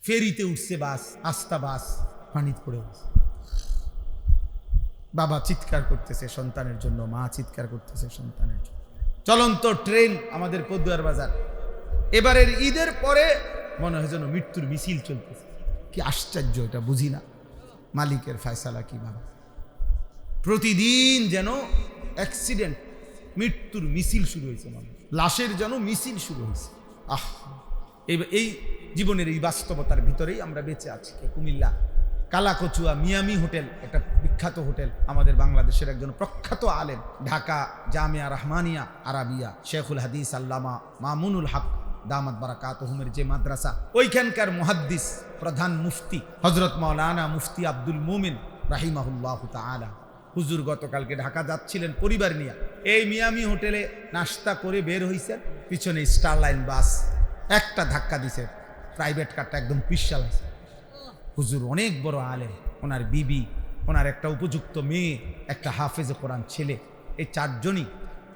ফেরিতে উঠছে বাস, আস্তা বাস পানিতে পড়ে গেছে। বাবা চিৎকার করতেছে সন্তানের জন্য, মা চিৎকার করতেছে সন্তানের জন্য। চলন্ত ট্রেন আমাদের পদুয়ার বাজার। এবারের ঈদের পরে মনে হয় যেন মৃত্যুর মিছিল চলতেছে। কি আশ্চর্য, এটা বুঝি না মালিকের ফয়সালা কিভাবে। প্রতিদিন যেন অ্যাক্সিডেন্ট, মৃত্যুর মিছিল শুরু হয়েছে, মানুষ লাশের যেন মিছিল শুরু হয়েছে। এই জীবনের এই বাস্তবতার ভিতরেই আমরা বেঁচে আছি। কুমিল্লা কালাকচুয়া মিয়ামি হোটেল, একটা বিখ্যাত হোটেল, আমাদের বাংলাদেশের একজন প্রখ্যাত আলেম, ঢাকা জামিয়া রহমানিয়া আরাবিয়া শেখুল হাদিস আল্লামা মামুনুল হক দামাত বারাকাতুহুমের যে মাদ্রাসা, ওইখানকার মুহাদ্দিস প্রধান মুফতি হযরত মাওলানা মুফতি আব্দুল মুমিন রাহিমাহুল্লাহ তাআলা হুজুর গতকালকে ঢাকা যাচ্ছিলেন পরিবার নিয়ে। এই মিয়ামি হোটেলে নাস্তা করে বের হইছেন, পিছনে স্টারলাইন বাস একটা ধাক্কা দিছে, প্রাইভেট কারটা একদম পিছাল আছে। হুজুর অনেক বড় আলেম, ওনার বিবি, ওনার একটা উপযুক্ত মেয়ে, একটা হাফেজে কোরআন ছেলে, এই চারজনই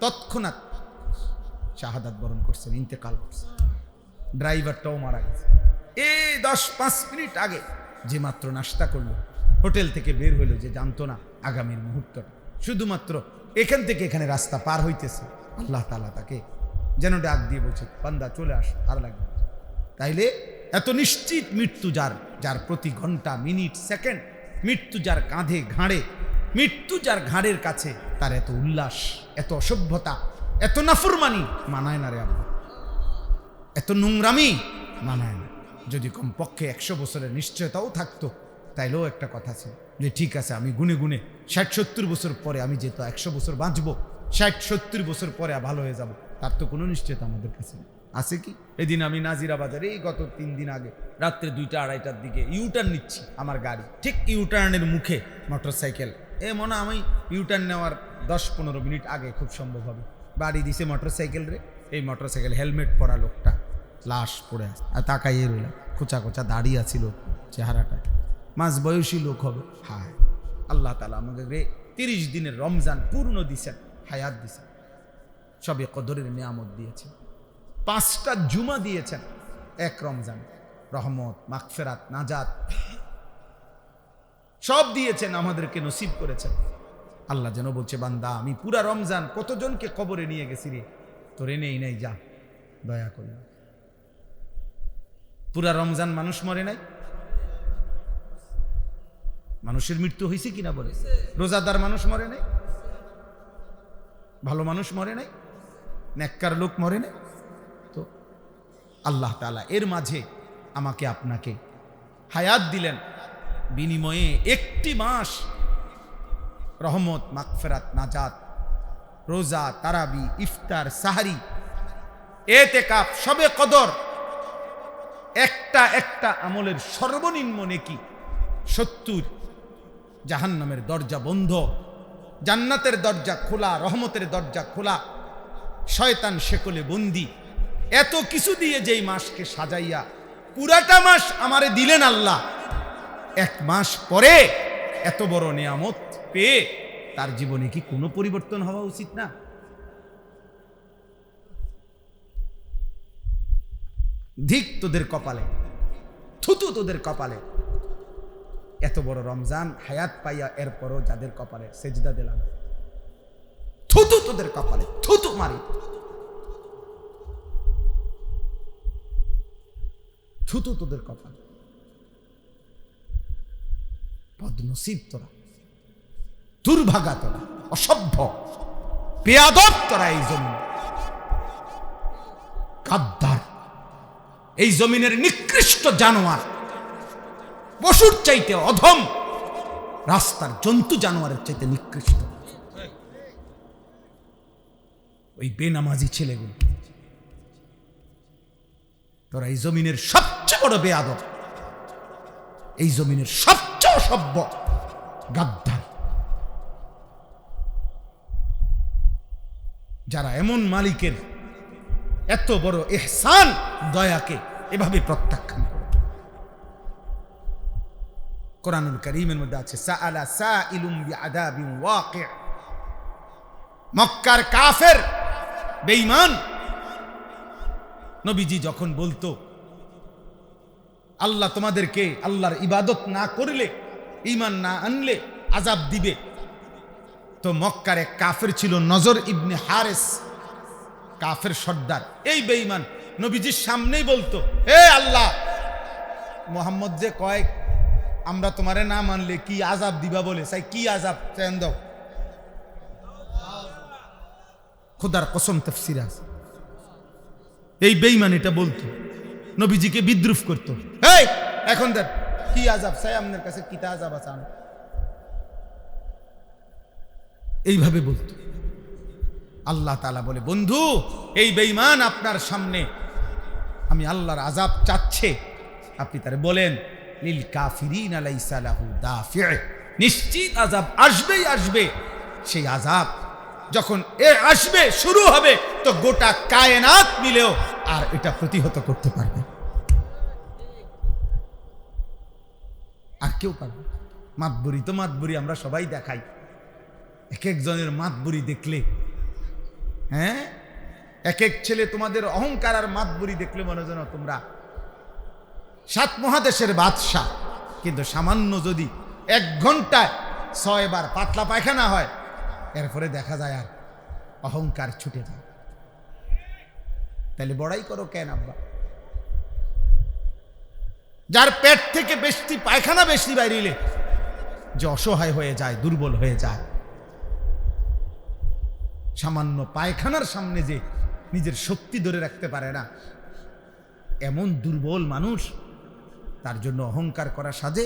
তৎক্ষণাৎ শাহাদাত বরণ করছেন, ইন্তেকাল করছেন। ড্রাইভারটাও মারা গেছে। এই 10-5 মিনিট আগে যে মাত্র নাস্তা করলো, হোটেল থেকে বের হইলো, যে জানতো না আগামীর মুহূর্তটা শুধুমাত্র এখান থেকে এখানে রাস্তা পার হইতেছে, আল্লাহ তাআলা তাকে যেন ডাক দিয়ে বলছে, বান্দা চলে আস, আর লাগবে। তাইলে এত নিশ্চিত মৃত্যু যার, যার প্রতি ঘন্টা মিনিট সেকেন্ড মৃত্যু যার কাঁধে ঘাড়ে, মৃত্যু যার ঘাড়ের কাছে, তার এত উল্লাস, এত অসভ্যতা, এত নাফরমানি মানায় না রে আল্লাহ, এত নোংরামি মানায় না। যদি কমপক্ষে 100 বছরের নিশ্চয়তাও থাকতো, তাইলেও একটা কথা ছিল যে ঠিক আছে, আমি গুনে গুনে 60-70 বছর পরে আমি যেহেতু 100 বছর বাঁচবো, 60-70 বছর পরে ভালো হয়ে যাব, তার তো কোনো নিশ্চয়তা আমাদের কাছে আছে কি? এদিন আমি নাজিরা বাজারে এই গত 3 দিন আগে রাত্রে 2টা-2:30টার দিকে ইউটার্ন নিচ্ছি, আমার গাড়ি ঠিক ইউটার্নের মুখে মোটরসাইকেল, মনে আমি ইউটার্ন নেওয়ার 10-15 মিনিট আগে খুব সম্ভব হবে বাড়ি দিছে মোটরসাইকেল রে। এই মোটরসাইকেল হেলমেট পরা লোকটা লাশ পড়ে আছে, আর তাকাইয়ে রইলাম, খোঁচা খোঁচা দাঁড়িয়ে আছিল চেহারাটা, মাঝ বয়সী লোক হবে। হায় আল্লাহ তাআলা আমাদের 30 দিনের রমজান পূর্ণ দিছেন, হায়াত দিছেন, সবে কদরের নিয়ামত দিয়েছেন, 5টা জুমা দিয়েছেন এক রমজান, রহমত, মাগফিরাত, নাজাত সব দিয়েছেন, আমাদেরকে নসিব করেছেন। আল্লাহ যেন বলছে, বান্দা আমি পুরা রমজান কতজনকে কবরে নিয়ে গেছি রে, তোরে নেই নাই, যা দয়া করে। পুরা রমজান মানুষ মরে নাই, মানুষের মৃত্যু হয়েছে কিনা বলে? রোজাদার মানুষ মরে নাই, ভালো মানুষ মরে নাই, নেককার লোক মরে নাই। তো আল্লাহ তাআলা এর মাঝে আমাকে আপনাকে হায়াত দিলেন, বিনিময়ে 1টি মাস রহমত, মাগফিরাত, নাজাত, রোজা, তারাবি, ইফতার, সাহারি, এতেকাফ, শবে কদর, একটা একটা আমলের সর্বনিম্ন নেকি 70। জাহান্নামের দরজা বন্ধ, জান্নাতের দরজা খোলা, রহমতের দরজা খোলা, শয়তান শেকলে বন্দি। এত কিছু দিয়ে যেই মাসকে সাজাইয়া পুরাটা মাস আমারে দিলেন আল্লাহ, 1 মাস পরে এত বড় নিয়ামত পেয়ে তার জীবনে কি কোনো পরিবর্তন হওয়া উচিত না? ধিক তোদের কপালে, থুতু তোদের কপালে, এত বড় রমজান হায়াত পাইয়া এরপরও যাদের কপালে সেজদা দিলাম, থুতু তোদের কপালে, থুতু মারি, থুতু তোদের কপালে। বদনসিব তোরা, দুর্ভাগা তোরা, অসভ্য বেয়াদব তোরা, এই জমিন গাদ্দার, এই জমিনের নিকৃষ্ট জানোয়ার, পশুর চাইতে অধম, রাস্তার জন্তু জানোয়ারের চাইতে নিকৃষ্ট ওই বেনামাজি ছেলেগুলো। তোরা এই জমিনের সবচেয়ে বড় বেয়াদব, এই জমিনের সবচেয়ে অসভ্য গাদ্দার, যারা এমন মালিকের এত বড় ইহসান, দয়াকে এভাবে প্রত্যাখ্যান করে। কোরআনুল কারীমের মধ্যে আছে, সাআলা সাইলুম বিআযাবিন ওয়াকি'। মক্কার কাফের বেঈমান নবীজি যখন বলতো আল্লাহ তোমাদেরকে আল্লাহর ইবাদত না করলে, ঈমান না আনলে আযাব দিবে। তো মক্কার এক কাফের ছিল নজর ইবনে হারেস, কাফের সর্দার। এই বেঈমান নবীজির সামনেই বলতো, হে আল্লাহ, মোহাম্মদ যে কয় আমরা তোমারে না মানলে কি আযাব দিবা বলে, চাই কি আযাব চান দাও। খোদার কসম তাফসীর আছে। এই বেঈমান এটা বলতো, নবীজিকে বিদ্রুপ করতো। এই এখন দেখ কি আযাব চাই, আপনার কাছে কিতা আযাব আছে, এইভাবে বলতো। আল্লাহ তাআলা বলে, বন্ধু এই বেঈমান আপনার সামনে আমি আল্লাহর আযাব চাচ্ছে, আপনি তারে বলেন লিল কাফিরিনা লাইসা লাহু দাফি', নিশ্চিত আযাব আসবেই আসবে। সেই আযাব যখন আসবে, শুরু হবে, তো গোটা কায়নাত মিলেও আর এটা প্রতিহত করতে পারবে আর কেউ পারবে। মাতবুরি তো মাতবুরি আমরা সবাই দেখাই, এক একজনের মাতবুরি দেখলে, হ্যাঁ, এক এক ছেলে তোমাদের অহংকার আর মাতবুরি দেখলে মনে যেন তোমরা 7 মহাদেশের বাদশা। কিন্তু সামান্য যদি 1 ঘন্টায় 6 বার পাতলা পায়খানা হয়, এরপরে দেখা যায় আর অহংকার ছুটে যায়। তাহলে বড়াই করো কেন আব্বা? যার পেট থেকে বেশি পায়খানা বেশি বাইরিলে যে অসহায় হয়ে যায়, দুর্বল হয়ে যায়, সামান্য পায়খানার সামনে যে নিজের শক্তি ধরে রাখতে পারে না, এমন দুর্বল মানুষ, তার জন্য অহংকার করা সাজে?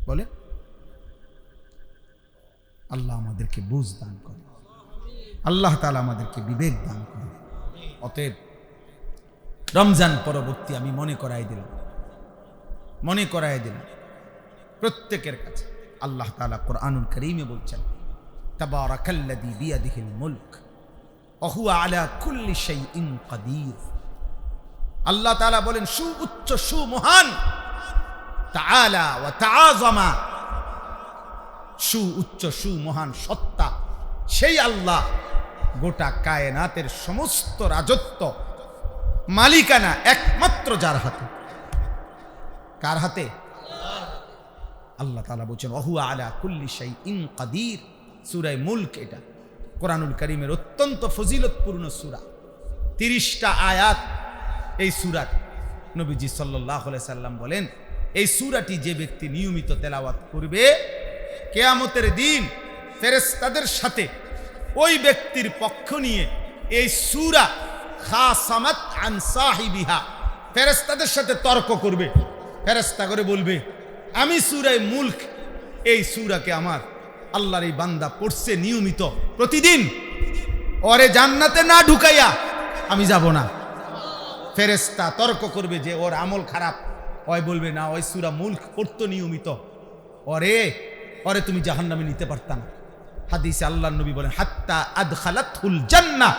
বলে আল্লাহ আমাদেরকে বুঝ দান করে, আল্লাহ তাআলা আমাদেরকে বিবেক দান করে। অতএব রমজান পরবর্তী আমি মনে করাই দিলাম প্রত্যেকের কাছে, আল্লাহ তাআলা কোরআনুল কারীমে বলছেন, তাবারাকাল্লাযী বিয়াদিহিল মুলক ওয়া হুয়া আলা কুল্লি শাইইন কাদির। আল্লাহ তাআলা বলেন, সুউচ্চ সুমহান, তাআলা ওয়া তাআযামা, সুউচ্চ সুমহান সত্তা সেই আল্লাহ, গোটা কায়নাতের সমস্ত রাজত্ব মালিকানা একমাত্র যার হাতে। কার হাতে? আল্লাহ তাআলা বলছেন ওয়া হুয়া আলা কুল্লি শাইইন কাদির। সূরা মুলক, এটা কোরআনুল কারীমের অত্যন্ত ফজিলতপূর্ণ সূরা। 30টা আয়াত এই সূরার। নবীজি সাল্লাল্লাহু আলাইহি সাল্লাম বলেন, এই সূরাটি যে ব্যক্তি নিয়মিত তেলাওয়াত করবে, কিয়ামতের দিন ফেরেশতাদের সাথে ওই ব্যক্তির পক্ষ নিয়ে এই সূরা খাসামাত আন সাহিবিহা, ফেরেশতাদের সাথে তর্ক করবে। ফেরেশতা করে বলবে, আমি সূরা মুলক, এই সূরাকে আমার আল্লাহর এই বান্দা পড়ছে নিয়মিত প্রতিদিন, ওরে জান্নাতে না ঢুকাইয়া আমি যাব না। ফেরেশতা তর্ক করবে যে ওর আমল খারাপ, ওই বলবে না, ওই সূরা মুলক পড়তো নিয়মিত, ওরে তুমি জাহান্নামে নিতে পারতা না। হাদিসে আল্লাহর নবী বলেন, হাত্তা আদখালাতুল জান্নাহ,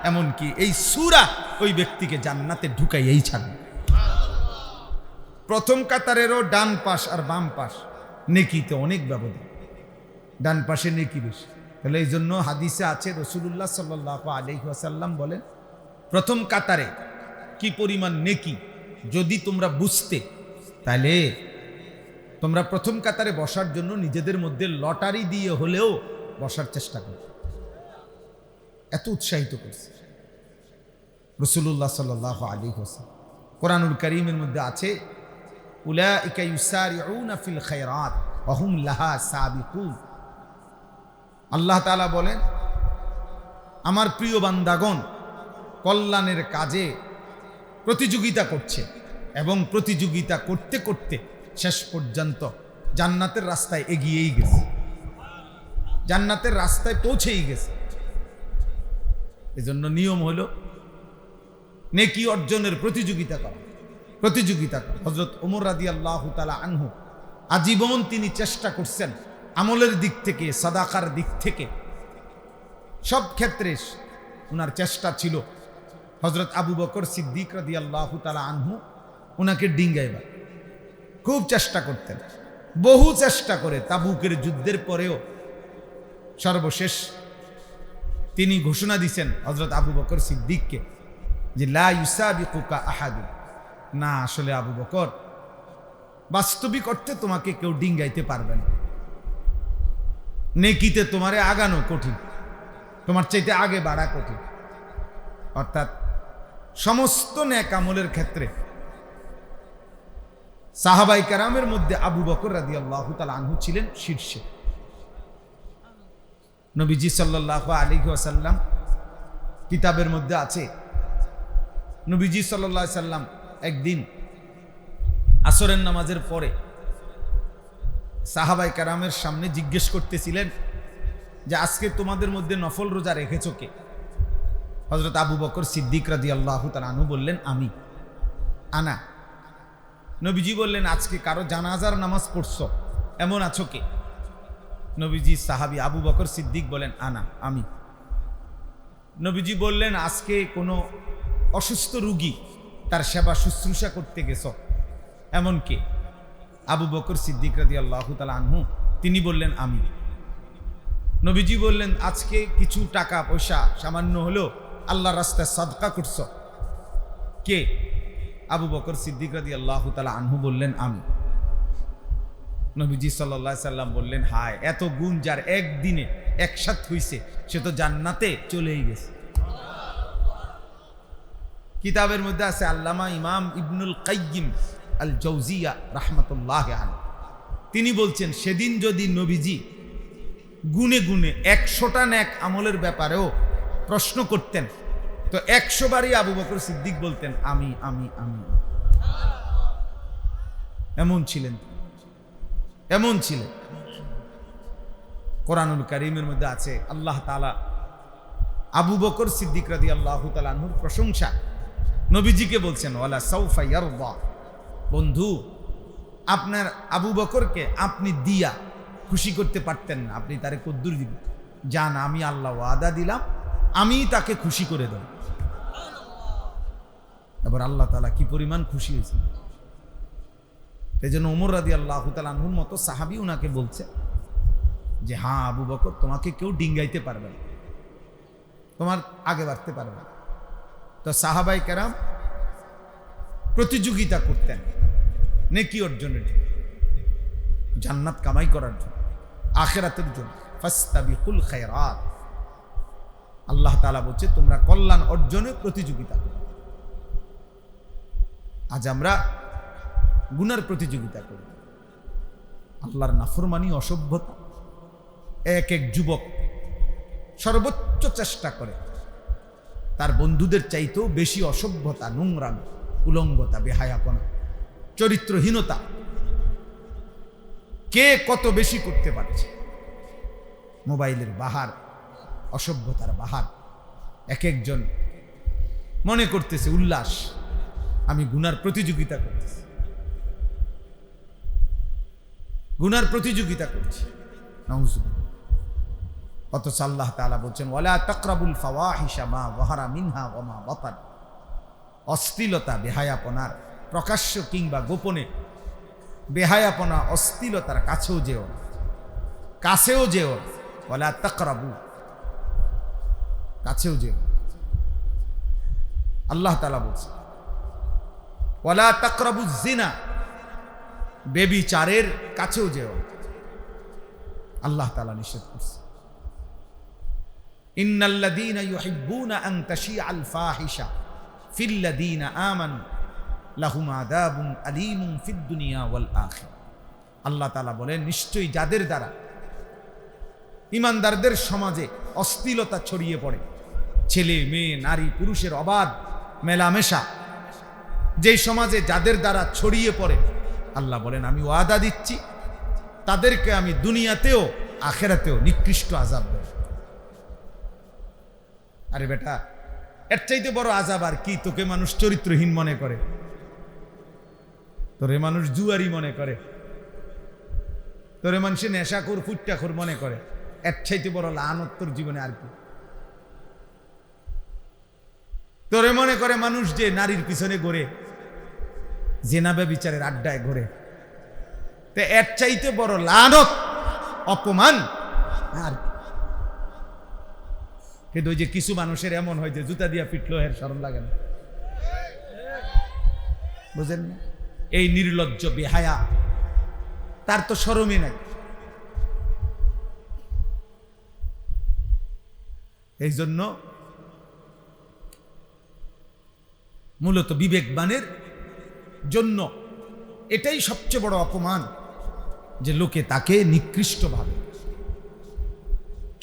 এমনকি এই সূরা ওই ব্যক্তিকে জান্নাতে ঢুকাইয়াই ছাড়বে। প্রথম কাতারেরও ডান পাশ আর বাম পাশ নেকিতে অনেক ব্যবধান, ডান পাশে নেকি বেশি। তাহলে এই জন্য হাদিসে আছে, রাসূলুল্লাহ সাল্লাল্লাহু আলাইহি ওয়াসাল্লাম বলেন, প্রথম কাতারে কি পরিমাণ নেকি যদি তোমরা বুঝতে, তাহলে তোমরা প্রথম কাতারে বসার জন্য নিজেদের মধ্যে লটারি দিয়ে হলেও বসার চেষ্টা করো। এত উৎসাহিত করছে রাসূলুল্লাহ সাল্লাল্লাহু আলাইহি ওয়াসাল্লাম। কোরআনুল কারীমের মধ্যে আছে, উলাইকা ইউসারিউনা ফিল খায়রাত ওয়া হুম লাহা সাবিকুন। আল্লাহ তাআলা বলেন, আমার প্রিয় বান্দাগণ কল্যাণের কাজে প্রতিযোগিতা করছে এবং প্রতিযোগিতা করতে করতে শেষ পর্যন্ত জান্নাতের রাস্তায় এগিয়েই গেছে, জান্নাতের রাস্তায় পৌঁছেই গেছে। এজন্য নিয়ম হলো নেকি অর্জনের প্রতিযোগিতা করা। হযরত ওমর রাদিয়াল্লাহু তাআলা আনহু আজীবন তিনি চেষ্টা করছেন আমলের দিক থেকে, সাদাকার দিক থেকে, সব ক্ষেত্রে ওনার চেষ্টা ছিল হযরত আবু বকর সিদ্দিক রাদিয়াল্লাহু তাআলা আনহু ওনাকে ডিঙ্গাইবার খুব চেষ্টা করতেন। বহু চেষ্টা করে তাবুকের যুদ্ধের পরেও সর্বশেষ তিনি ঘোষণা দিয়েছেন হযরত আবু বকর সিদ্দিককে যে লা ইউসাবিকুকা আহাদু, না আসলে আবু বকর বাস্তবিক অর্থে তোমাকে কেউ ডিঙ্গাইতে পারবে না, নেকিতে তোমারে আগানো কঠিন, তোমার চাইতে আগে বাড়া কঠিন। অর্থাৎ সমস্ত নেক আমলের ক্ষেত্রে সাহাবাই কেরামের মধ্যে আবু বকর রাদিয়াল্লাহু তাআলা আনহু ছিলেন শীর্ষে। নবীজি সাল্লাল্লাহু আলাইহি ওয়াসাল্লাম কিতাবের মধ্যে আছে, নবীজি সাল্লাল্লাহু আলাইহি সাল্লাম একদিন আসরের নামাজের পরে সাহাবাই কেরামের সামনে জিজ্ঞেস করতেছিলেন যে আজকে তোমাদের মধ্যে নফল রোজা রেখেছো কে? হযরত আবু বকর সিদ্দিক রাদিয়াল্লাহু তাআলা আনহু বললেন আমি, আনা। নবীজি বললেন আজকে কারো জানাজার নামাজ পড়ছো এমন আছো কে? নবীজি সাহাবী আবু বকর সিদ্দিক বলেন আনা, আমি। নবীজি বললেন আজকে কোনো অসুস্থ রোগী তার সেবা শুশ্রূষা করতে গেছো এমন কে? আবু বকর সিদ্দিক রাদিয়াল্লাহু তাআলা আনহু তিনি বললেন আমি। নবীজি বললেন আজকে কিছু টাকা পয়সা সামান্য হলেও আল্লাহর রাস্তায় সাদকা করছো কে? আবু বকর সিদ্দিক রাদিয়াল্লাহু তাআলা আনহু বললেন আমি। নবীজি সাল্লাল্লাহু আলাইহি সাল্লাম বললেন হায়, এত গুণ যার একদিনে একসাথ হইছে সে তো জান্নাতে চলেই গেছে। কিতাবের মধ্যে আছে আল্লামা ইমাম ইবনুল কাইয়িম আল জাওজিয়া রাহমাতুল্লাহি আলাইহি তিনি বলছেন সেদিন যদি নবীজি গুনে গুনে 100টা নেক আমলের ব্যাপারেও প্রশ্ন করতেন তো 100 বারই আবু বকর সিদ্দিক বলতেন আমি আমি আমি। এমন ছিলেন, এমন ছিলেন। কোরআনুল কারীমের মধ্যে আছে আল্লাহ তাআলা আবু বকর সিদ্দিক রাদিয়াল্লাহু তাআলা আনহুর প্রশংসা নবীজিকে বলছেন ওয়ালা সাউফা ইয়ারদা, বন্ধু আপনার আবু বকরকে আপনি দিয়া খুশি করতে পারতেন না, আপনি তারে কদ্দুর দিবেন? জান আমি আল্লাহ ওয়াদা দিলাম আমি তাকে খুশি করে দেব। এবার আল্লাহ তাআলা কি পরিমাণ খুশি হয়েছিল। এই জন্য ওমর রাদিয়াল্লাহু তাআলা আনহুর মতো সাহাবী উনাকে বলছে যে হ্যাঁ আবু বকর তোমাকে কেউ ডিঙ্গাইতে পারবে না, তোমার আগে বাড়তে পারবে না। তো সাহাবাই কেরাম প্রতিযোগিতা করতেন নেকি অর্জনের জন্য, জান্নাত কামাই করার জন্য, আখিরাতের জন্য। ফাস্তাবিকুল খায়রাত, আল্লাহ তাআলা বলছে তোমরা কল্যাণ অর্জনে প্রতিযোগিতা করো। আজ আমরা গুনার প্রতিযোগিতা করি, আল্লাহর নাফরমানি, অসভ্যতা। এক এক যুবক সর্বোচ্চ চেষ্টা করে তার বন্ধুদের চাইতেও বেশি অসভ্যতা, নোংরামি, উলঙ্গতা, বেহায়াপনা, চরিত্রহীনতা কে কত বেশি করতে পারছে। মোবাইলের বাহার, অসভ্যতার বাহার। এক একজন মনে করতেছে উল্লাস, আমি গুনার প্রতিযোগিতা করতেছি, গুনার প্রতিযোগিতা করছি। নাউজুবিল্লাহ। অথচ আল্লাহ তাআলা বলছেন ওয়ালা তাকরাবুল ফাওয়াহিশা মা যাহারা মিনহা ওয়া মা বাতান, অশ্লীলতা, বেহায়াপনার প্রকাশ্য কিংবা গোপনে বেহায়াপনা, অশ্লীলতার কাছেও যেও না, কাছেও যেও না। ওয়ালা তাকরাবু, কাছেও যেও। আল্লাহ তাআলা বলছেন ওয়ালা তাকরাবুজ জিনা, বেবিচারের কাছেও যেও না। আল্লাহ তাআলা নিষেধ করছে ইন্নাল্লাযীনা ইউহিব্বুনা আন তাশিআল ফাহিশা ফিল্লাযীনা আমানু লাহুম আযাবুন আলীমুন ফিদ দুনিয়া ওয়াল আখিরা। আল্লাহ তাআলা বলেন নিশ্চয়ই যাদের দ্বারা ঈমানদারদের সমাজে অশ্লীলতা ছড়িয়ে পড়ে, ছেলে মেয়ে নারী পুরুষের অবাধ মেলামেশা যেই সমাজে যাদের দ্বারা ছড়িয়ে পড়ে, আল্লাহ বলেন আমি ওয়াদা দিচ্ছি তাদেরকে আমি দুনিয়াতেও আখিরাতেও নিকৃষ্ট আযাব দেব। আরে বেটা, এর চাইতে বড় আযাব আর কি? তোকে মানুষ চরিত্রহীন মনে করে, তোরে মানুষ জুয়ারি মনে করে, তোরে মানুষে নেশাখোর ফুট্টাখোর মনে করে। এর চাইতে বড় লানত তোর জীবনে আর কি? তোরে মনে করে মানুষ যে নারীর পিছনে ঘোরে, জিনা ব্যভিচারের আড্ডায় ঘোরে, তে এর চাইতে বড় লানত, অপমান আর। কিন্তু ওই যে কিছু মানুষের এমন হয় যে জুতা দিয়া পিটলো এর শরম লাগে না, বুঝেন না? এই নির্লজ্জ বেহায়া, তার তো শরমই নাই। এই জন্য মূলত বিবেকবানের জন্য এটাই সবচেয়ে বড় অপমান, যে লোকে তাকে নিকৃষ্ট ভাবে,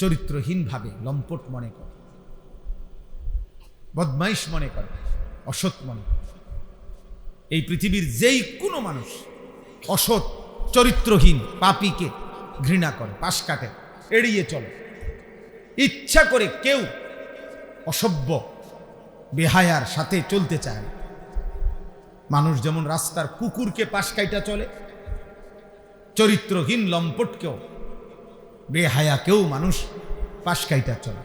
চরিত্রহীন ভাবে, লম্পট মনে করে, বদমাইশ মনে করে, অসৎ মনে করে। এই পৃথিবীর যেই কোনো মানুষ অসৎ, চরিত্রহীন, পাপীকে ঘৃণা করে, পাশ কাটে, এড়িয়ে চলে। ইচ্ছা করে কেউ অসভ্য বেহায়ার সাথে চলতে চায় না। মানুষ যেমন রাস্তার কুকুরকে পাশ কাইটা চলে, চরিত্রহীন লম্পটকেও, বেহায়াকেও মানুষ পাশ কাইটা চলে।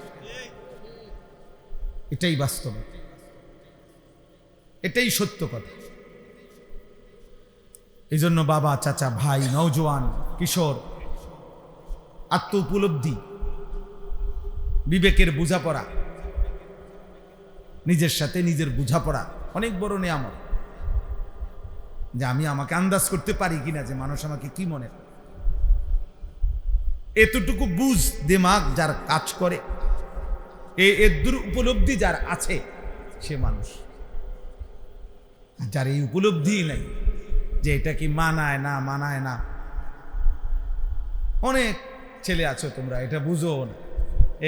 এটাই বাস্তব, এটাই সত্য কথা। এই জন্য বাবা, চাচা, ভাই, নওজোয়ান, কিশোর, আত্ম উপলব্ধি, বিবেকের বোঝাপড়া, নিজের সাথে নিজের বোঝাপড়া অনেক বড় নিয়ামত। যে আমি আমাকে আন্দাজ করতে পারি কিনা যে মানুষ আমাকে কি মনে করে, এতটুকু বুঝ দিমাগ যার কাজ করে, এর উপলব্ধি যার আছে, সে মানুষ। যার এই উপলব্ধি নাই, যে এটা কি মানায় না মানায় না, অনেক ছেলে আছো তোমরা এটা বুঝো না,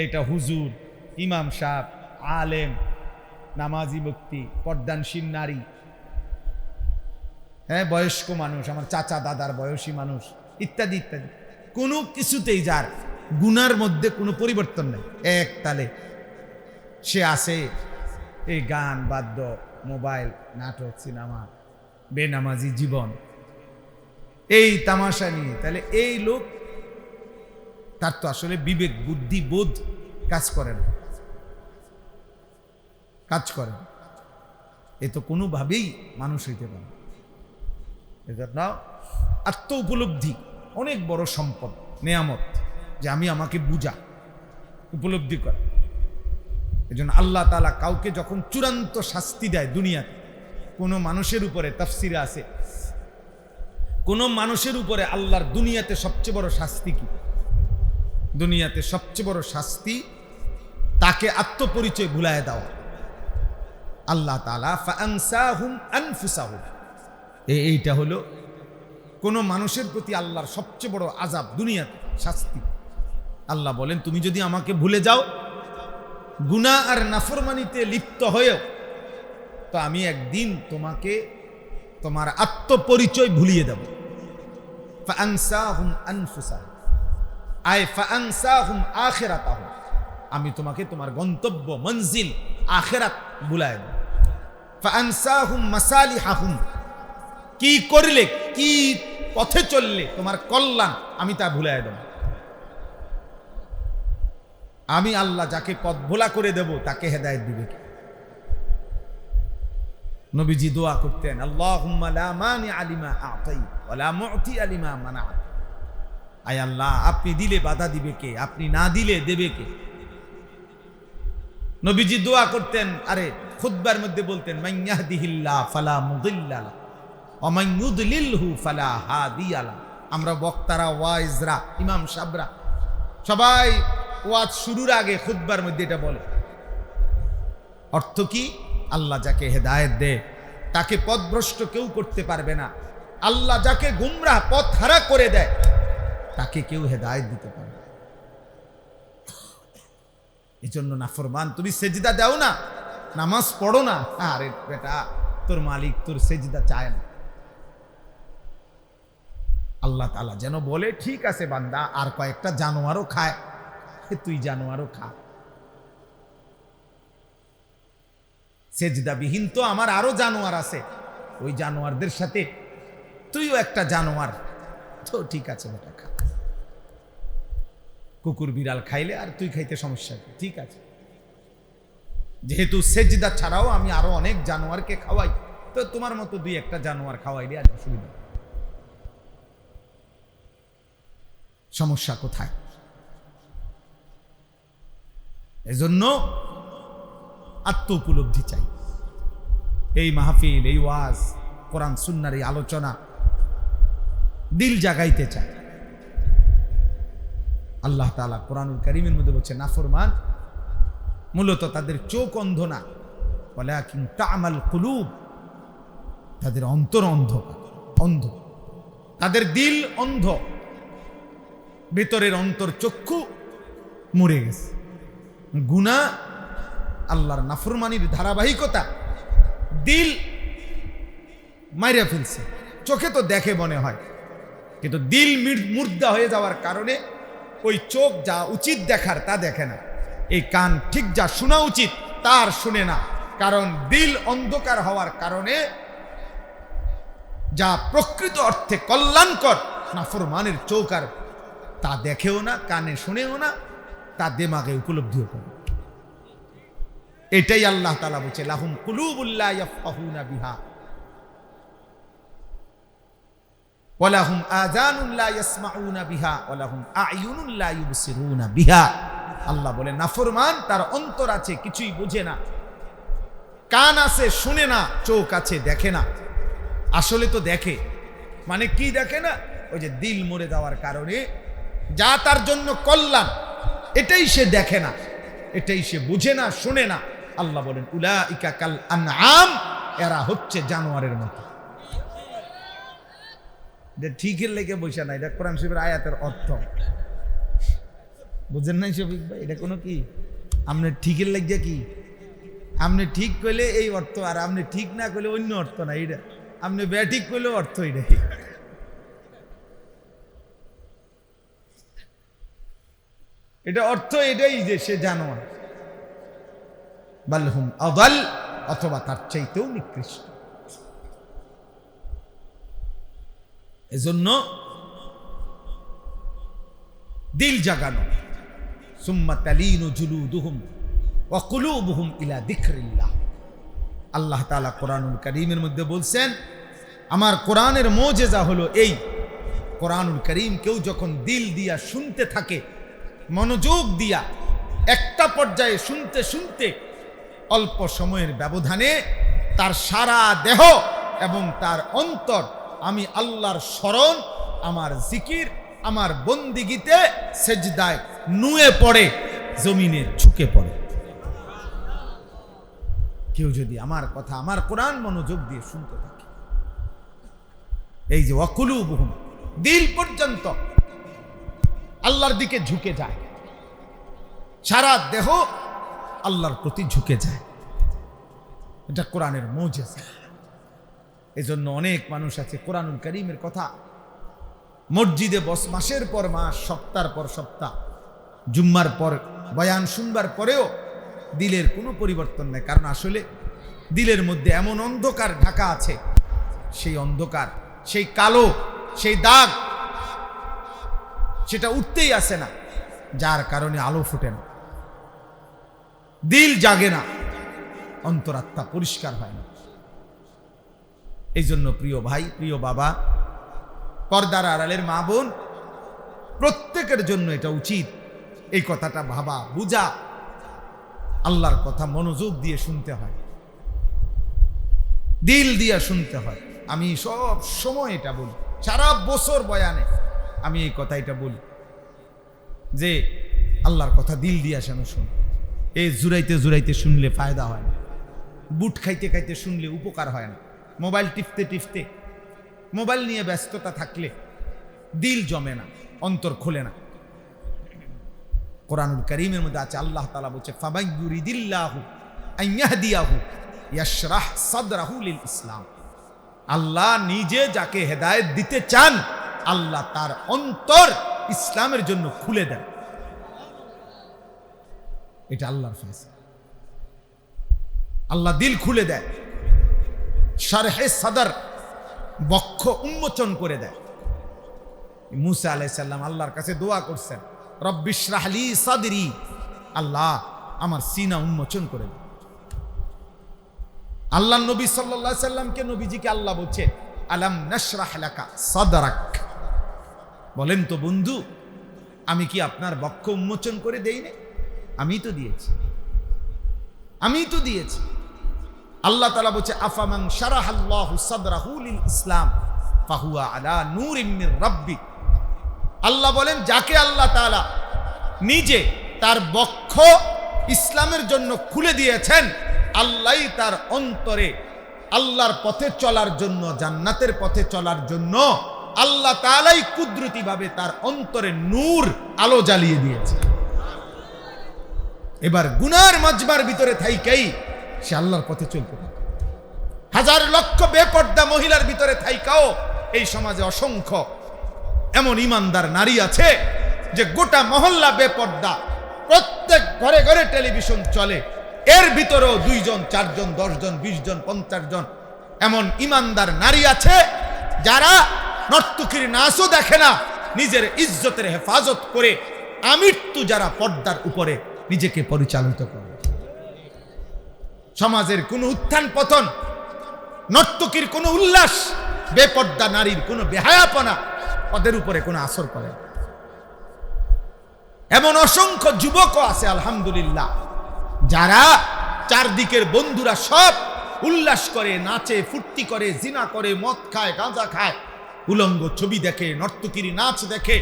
এটা হুজুর, ইমাম সাহেব, আলেম, নামাজি ব্যক্তি, পর্দানশীল নারী, হ্যাঁ, বয়স্ক মানুষ, আমার চাচা দাদার বয়সী মানুষ, ইত্যাদি ইত্যাদি, কোনো কিছুতেই যার গুনার মধ্যে কোনো পরিবর্তন নেই, এক তালে সে আসে এই গান, বাদ্য, মোবাইল, নাটক, সিনেমা, বেনামাজি জীবন, এই তামাশা নিয়ে। তাহলে এই লোক, তার তো আসলে বিবেক, বুদ্ধি, বোধ কাজ করে না, কাজ করে না। এ তো কোনোভাবেই মানুষ হইতে পারে। এজন্য আত্ম উপলব্ধি অনেক বড় সম্পদ, নেয়ামত, যে আমি আমাকে বুঝা, উপলব্ধি করা। এজন্য আল্লাহ তাআলা কাউকে যখন চূড়ান্ত শাস্তি দেয় দুনিয়াতে, কোনো মানুষের উপরে, তাফসিরে আছে, কোনো মানুষের উপরে আল্লাহর দুনিয়াতে সবচেয়ে বড় শাস্তি কি? দুনিয়াতে সবচেয়ে বড় শাস্তি তাকে আত্মপরিচয় ভুলায় দেওয়া। আল্লাহ তাআলা ফাআনসাহুম আনফুসাহুম, এইটা হলো কোন মানুষের প্রতি আল্লাহর সবচেয়ে বড় আযাব, দুনিয়াতে শাস্তি। আল্লাহ বলেন, তুমি যদি আমাকে ভুলে যাও, গুনাহ আর নাফরমানিতে লিপ্ত হয়েও, তো আমি একদিন তোমাকে তোমার আত্মপরিচয় ভুলিয়ে দেব। ফাআনসাহুম আনফুসাহুম আয় ফাআনসাহুম আখিরাতাহুম, আমি তোমাকে তোমার গন্তব্য, মঞ্জিল, আখিরাত ভুলায় দেব। ফাআনসাহুম মাসালিহাহুম, কি করলে, কি পথে চললে তোমার কল্যাণ, আমি তা ভুলায় দেব। আমি আল্লাহ যাকে পথ ভোলা করে দেব, তাকে হেদায়েত দিবে কে? নবীজি দোয়া করতেন, আল্লাহুম্মা লা মানিআ লিমা আ'তাইত ওয়া লা মু'তিয়া লিমা মানা'ত। আয় আল্লাহ, আপনি দিলে বাধা দিবে কে, আপনি না দিলে দেবে কে? নবীজি দোয়া করতেন, আরে খুতবার মধ্যে বলতেন, মান ইয়াহদিহিল্লাহ ফালা মুদিল্লা লাহু ওয়া মান ইউদ্লিলহু ফালা হাদিয়া লাহু। আমরা বক্তারা, ওয়াইজরা, ইমাম সাহেবরা সবাই ওয়াজ শুরুর আগে খুতবার মধ্যে এটা বলে। অর্থ কি? আল্লাহ যাকে হেদায়েত দেয় তাকে পথভ্রষ্ট কেউ করতে পারবে না। আল্লাহ যাকে গুমরাহ, পথ হারা করে দেয়, তাকে কেউ হেদায়েত দিতে পারবে। এই জন্য নাফরমান, তুমি সেজদা দাও না, নামাজ পড়ো না, আরে বেটা, তোর মালিক তোর সেজদা চায় না। আল্লাহ তাআলা যেন বলে, ঠিক আছে বান্দা, আর কয়েকটা জানোয়ারও খায়, তুই জানোয়ারও খা। সেজদাবিহীন তো আমার আরো জানোয়ার আছে, ওই জানোয়ারদের সাথে তুইও একটা জানোয়ার, তো ঠিক আছে বেটা, খা। কুকুর বিড়াল খাইলে আর তুই খাইতে সমস্যা কি? ঠিক আছে, যেহেতু সেজদা ছাড়াও আমি আরো অনেক জানোয়ারকে খাওয়াই, তো তোমার মতো দুই একটা জানোয়ার খাওয়াইলে আর অসুবিধা, সমস্যা কোথায়? এজন্য আত্ম উপলব্ধি চাই। এই মাহফিল, এই ওয়াজ, কোরআন সুন্নার এই আলোচনা দিল জাগাইতে চায়। আল্লাহ তাআলা কোরআনুল কারীমের মধ্যে বলছে নাফরমান মূলত তাদের চোখ অন্ধ না, ওয়ালাকিন তা'মাল কুলুব, তাদের অন্তর অন্ধ, তাদের দিল অন্ধ, ভিতরের অন্তর চক্ষু মরে গেছে। গুনাহ, আল্লাহর নাফরমানির ধারাবাহিকতা দিল মাইরা ফেলছে। চোখে তো দেখে মনে হয়, কিন্তু দিল মুর্দা হয়ে যাওয়ার কারণে ওই চোখ যা উচিত দেখার তা দেখে না, এই কান ঠিক যা শোনা উচিত তার শুনে না। কারণ দিল অন্ধকার হওয়ার কারণে যা প্রকৃত অর্থে কল্যাণকর নাফরমানের চোখ আর তা দেখেও না, কানে শুনেও না, তা দিমাগে উপলব্ধিও করে। এটাই আল্লাহ তাআলা বলছে লাহুম কুলুবুল লা ইয়াফকাহুনা বিহা ওয়া লাহুম আযানুন লা ইয়াসমাউনা বিহা ওয়া লাহুম আ'য়ুনুন লা ইউবসিরুনা বিহা। আল্লাহ বলে নাফরমান তার অন্তর আছে কিছুই বোঝে না, কান আছে শুনে না, চোখ আছে দেখে না। আসলে তো দেখে, মানে কি দেখে না? ওই যে দিল মরে যাওয়ার কারণে যা তার জন্য কল্যাণ এটাই সে দেখে না, এটাই সে বুঝে না, শুনে না। আল্লাহ বলেন উলাইকা কাল আনআম, এরা হচ্ছে জানোয়ারের মতো। ঠিকের লেগে বসে না, এটা কোরআন শরীফের আয়াতের অর্থ বুঝেন নাই শফিক ভাই? এটা কোনো কি আপনি ঠিকের লেগে কি আপনি ঠিক করলে এই অর্থ, আর আপনি ঠিক না করলে অন্য অর্থ না। এটা আপনি ব্যাঠিক করলেও অর্থ এটাই। এটা অর্থ এটাই যে সে জানোয়ার। বালহুম আদাল, অথবা তার চাইতেও নিকৃষ্ট। এজন্য দিল জাগানো, সুম্মা তালিনু জুলুদুহুম ওয়া কুলুবুহুম ইলা যিকরিল্লাহ। আল্লাহ তাআলা কোরআনুল কারীমের মধ্যে বলছেন আমার কোরআনের মুজিজা হলো এই, কোরআনুল কারীম কেউ যখন দিল দিয়া শুনতে থাকে, মনোযোগ দিয়া একটা পর্যায়ে শুনতে শুনতে অল্প সময়ের ব্যবধানে তার সারা দেহ এবং তার অন্তর আমি আল্লাহর স্মরণ, আমার জিকির, আমার বন্দিগিতে সেজদায় নুয়ে পড়ে, জমিনে ঝুঁকে পড়ে। কেউ যদি আমার কথা, আমার কোরআন মনোযোগ দিয়ে শুনতে থাকে, এই যে ওয়াকুলুবুহুম, দিল পর্যন্ত আল্লাহর দিকে ঝুঁকে যায়, সারা দেহ আল্লাহর প্রতি ঝুঁকে যায়। এটা কোরআনের মুজিজা। এজন্য অনেক মানুষ আছে কোরআনুল কারীমের কথা মসজিদে বস, মাসের পর মাস, সপ্তাহের পর সপ্তাহ, জুম্মার পর বয়ান শুনবার পরেও দিলের কোনো পরিবর্তন নেই। কারণ আসলে দিলের মধ্যে এমন অন্ধকার ঢাকা আছে, সেই অন্ধকার, সেই কালো, সেই দাগ, সেটা উঠতেই আসে না, যার কারণে আলো ফুটে না, দিল জাগে না, অন্তরাত্মা পরিষ্কার হয় না। এই জন্য প্রিয় ভাই, প্রিয় বাবা, পর্দার আড়ালের মা বোন, প্রত্যেকের জন্য এটা উচিত এই কথাটা ভাবা, বুঝা, আল্লাহর কথা মনোযোগ দিয়ে শুনতে হয়, দিল দিয়ে শুনতে হয়। আমি সব সময় এটা বলি, সারা বছর বয়ানে আমি এই কথা এটা বলি যে আল্লাহর কথা দিল দিয়ে যেন শুন। এই জুড়াইতে জুড়াইতে শুনলে ফায়দা হয় না, বুট খাইতে খাইতে শুনলে উপকার হয় না, মোবাইল টিপতে টিপতে, মোবাইল নিয়ে ব্যস্ততা থাকলে দিল জমে না, অন্তর খোলে না। কোরআনুল কারীমের মধ্যে আছে আল্লাহ তাআলা বলছে ফামান ইউরিদিল্লাহু আন ইয়াহদিয়াহু ইয়াশরাহ সাদরাহু লিল ইসলাম। আল্লাহ নিজে যাকে হেদায়েত দিতে চান, আল্লাহ তার অন্তর ইসলামের জন্য খুলে দেন। এটা আল্লাহর ফয়সালা। আল্লাহ দিল খুলে দেয়, শারহে সাদর, বক্ষ উন্মোচন করে দেয়। মুসা আলাইহিস সালাম আল্লাহর কাছে দোয়া করছেন, রব্বি ইশরাহ লি সাদরি, আল্লাহ আমার সিনা উন্মোচন করে দেন। আল্লাহ নবী সাল্লাল্লাহু আলাইহি সাল্লামকে, নবীজিকে আল্লাহ বলছে আলাম নাশরাহ লাকা সাদরাক, বলেন তো বন্ধু আমি কি আপনার বক্ষ উন্মোচন করে দেই না? আমি তো দিয়েছি, আমি তো দিয়েছি। আল্লাহ তাআলা বলছে আফামান শারাহাল্লাহু সাদরাহু লিল ইসলাম ফাহুয়া আলা নূরিম মির রাব্বি। আল্লাহ বলেন যাকে আল্লাহ তাআলা নিজে তার বক্ষ ইসলামের জন্য খুলে দিয়েছেন, আল্লাহই তার অন্তরে আল্লাহর পথে চলার জন্য, জান্নাতের পথে চলার জন্য আল্লাহ তাআলাই কুদরতিভাবে তার অন্তরে নূর, আলো জ্বালিয়ে দিয়েছে। এবার গুনার মাজমার ভিতরে থাইকাই সে আল্লাহর পথে চলতে পারে। হাজার লক্ষ বেপর্দা মহিলার ভিতরে থাইকাও এই সমাজে অসংখ্য এমন ইমানদার নারী আছে যে গোটা মহল্লা বেপর্দা, প্রত্যেক ঘরে ঘরে টেলিভিশন চলে, এর ভিতরেও 2 জন 4 জন 10 জন 20 জন 50 জন এমন ইমানদার নারী আছে যারা নর্তকীর নাচও দেখে না, নিজের ইজ্জতের হেফাজত করে আমৃত্যু যারা পর্দার উপরে নিজেকে পরিচালিত করে। সমাজের কোনো উত্থান পতন, নর্তকীর কোনো উল্লাস, বেপর্দা নারীর কোনো বেহায়াপনা ওদের উপরে কোনো আসর করে না। এমন অসংখ্য যুবকও আছে আলহামদুলিল্লাহ যারা চারদিকের বন্ধুরা সব উল্লাস করে, নাচে, ফুর্তি করে, জিনা করে, মদ খায়, গাঁজা খায়, উলঙ্গ ছবি দেখে, নর্তকীর নাচ দেখে,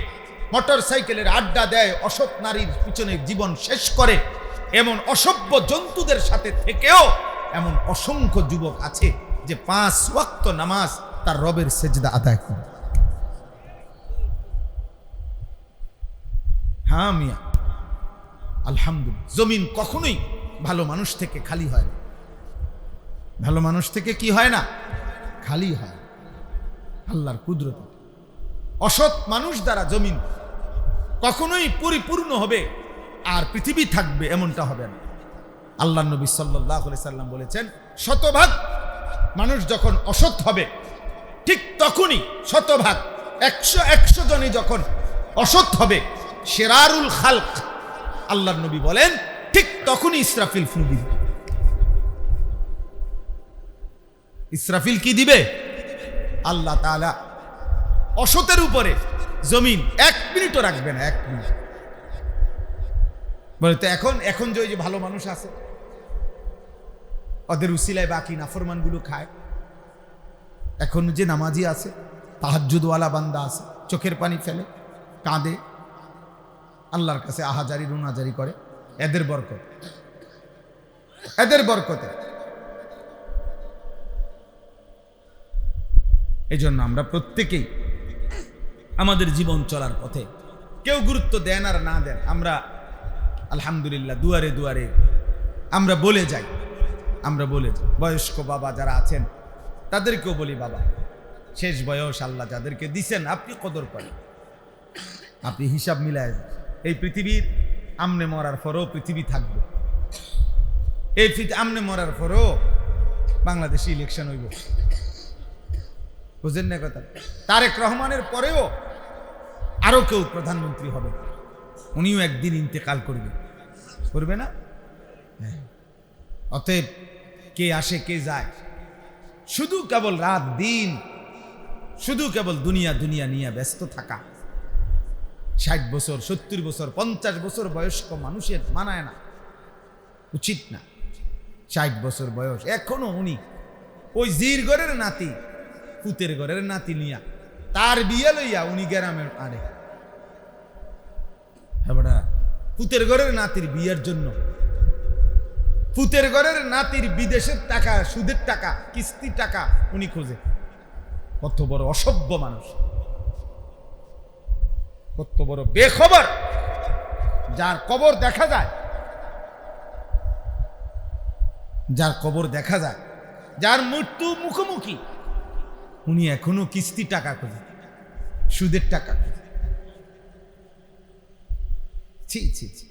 মোটর সাইকেলের আড্ডা দেয়, অসৎ নারীর পিছনে জীবন শেষ করে, এমন অসভ্য জন্তুদের সাথে থেকেও এমন অসংখ্য যুবক আছে যে 5 ওয়াক্ত নামাজ তার রবের সেজদা আদায় করে। হ্যাঁ মিয়া, আলহামদুলিল্লাহ, জমিন কখনোই ভালো মানুষ থেকে খালি হয় না। ভালো মানুষ থেকে কি হয় না? খালি হয়। আল্লাহর কুদরত। অসৎ মানুষ দ্বারা জমিন কখনোই পরিপূর্ণ হবে আর পৃথিবী থাকবে এমনটা হবে না। আল্লাহর নবী সাল্লাল্লাহু আলাইহি সাল্লাম বলেছেন, শতভাগ মানুষ যখন অসৎ হবে ঠিক তখনই, শতভাগ 100 জনই যখন অসৎ হবে, শিরারুল খালক, আল্লাহর নবী বলেন ঠিক তখনই ইসরাফিল ফু দিবে। ইসরাফিল কি দিবে? আল্লাহ তাআলা অসতের উপরে জমিন 1 মিনিটও রাখবে না, 1 মিনিট। বলে তো এখন যে ওই যে ভালো মানুষ আছে ওদের উসিলায় বাকি নাফরমানগুলো খায়, এখন যে নামাজি আছে, তাহাজ্জুদওয়ালা বান্দা আছে, চোখের পানি ফেলে, কাঁদে, আল্লাহর কাছে আহাজারি রুনাজারি করে, এদের বরকত, এদের বরকতে। এই জন্য আমরা প্রত্যেকেই আমাদের জীবন চলার পথে কেউ গুরুত্ব দেন আর না দেন, আমরা আলহামদুলিল্লাহ দুয়ারে দুয়ারে আমরা বলে যাই। বয়স্ক বাবা যারা আছেন তাদেরকেও বলি, বাবা শেষ বয়স আল্লাহ যাদেরকে দিছেন আপনি কদর করেন, আপনি হিসাব মিলায়। এই পৃথিবীর আমনে মরার পরেও পৃথিবী থাকবে, এই আমনে মরার পরেও বাংলাদেশে ইলেকশন হইব, বুঝেন না কথা? তারেক রহমানের পরেও আরো কেউ প্রধানমন্ত্রী হবে, উনিও একদিন ইন্তেকাল করবে না? অতএব কে আসে কে যায়, শুধু কেবল রাত দিন, শুধু কেবল দুনিয়া দুনিয়া নিয়ে ব্যস্ত থাকা। 60 বছর 70 বছর 50 বছর বয়স্ক মানুষের মানায় না, উচিত না। 60 বছর বয়স এখনো উনি ওই জির ঘরের নাতি, পুতের ঘরের নাতি নিয়া তার বিয়ে লইয়া উনি গ্রামে আরে পুতের ঘরের নাতির বিয়ের জন্য, পুতের ঘরের নাতির বিদেশের টাকা, সুদের টাকা, কিস্তির টাকা উনি খোঁজে। কত বড় অসভ্য মানুষ, কত বড় বেখবর, যার কবর দেখা যায়, যার কবর দেখা যায়, যার মৃত্যু মুখোমুখি, উনি এখনো কিস্তি টাকা খোঁজে, সুদের টাকা খোঁজে। ছি ছি ছি,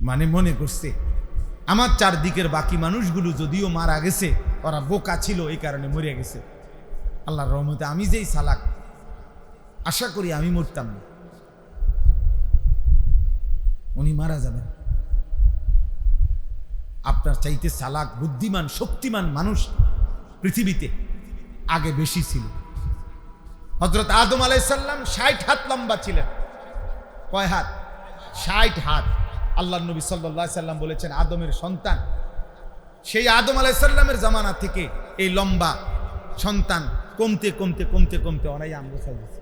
মানে মনে করছে আমার চারদিকের বাকি মানুষগুলো যদিও মারা গেছে, ওরা বোকা ছিল এই কারণে মরে গেছে, আল্লাহর রহমতে আমি যেই চালাক, আশা করি আমি মরতাম না, উনি মারা যাবেন। আপনার চাইতে চালাক, বুদ্ধিমান, শক্তিমান মানুষ পৃথিবীতে আগে বেশি ছিল। হযরত আদম আলাইহিস সালাম 60 হাত লম্বা ছিলেন। কয় হাত? 60 হাত। আল্লাহর নবী সাল্লাল্লাহু আলাইহি সাল্লাম বলেছেন আদমের সন্তান সেই আদম আলাইহিস সালামের জামানা থেকে এই লম্বা সন্তান কমতে কমতে কমতে কমতে অনাই আমরা সাইজ,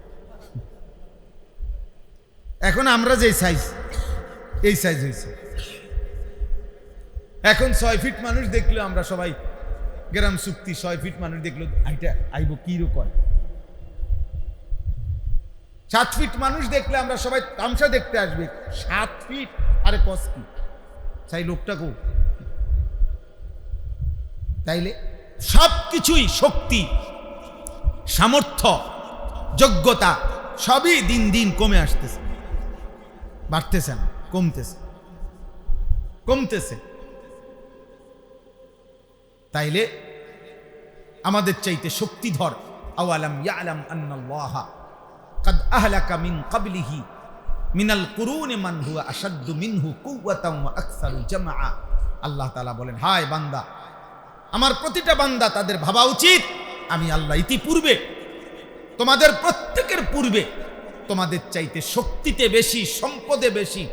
এখন আমরা যে সাইজ এই সাইজ হয়েছে। এখন 6 ফিট মানুষ দেখলে আমরা সবাই গ্রাম চুক্তি, 6 ফিট মানুষ দেখলো আইটা আইব কি রকম। 7 ফিট মানুষ দেখলে আমরা সবাই তামসা দেখতে আসবে। 7 ফিট আরে কস কি চাই লোকটাকেও। তাইলে সবকিছুই শক্তি, সামর্থ্য, যোগ্যতা সবই দিন দিন কমে আসতেছে, বাড়তেছে না, কমতেছে কমতেছে। তাইলে আমাদের চাইতে শক্তিধর আওয়ালাম ইয়ালাম আন্নাল্লাহা কাদ আহলাকা মিন ক্বাবলিহি মিনাল কুরুনি মান হুয়া আশাদ্দু মিনহু কুওয়াতান ওয়া আকসারু জামআ। আল্লাহ তাআলা বলেন, হায় বান্দা, আমার প্রতিটা বান্দা তাদের ভাবা উচিত আমি আল্লাহ ইতিপূর্বে তোমাদের প্রত্যেকের পূর্বে তোমাদের চাইতে শক্তিতে বেশি, সম্পদে বেশি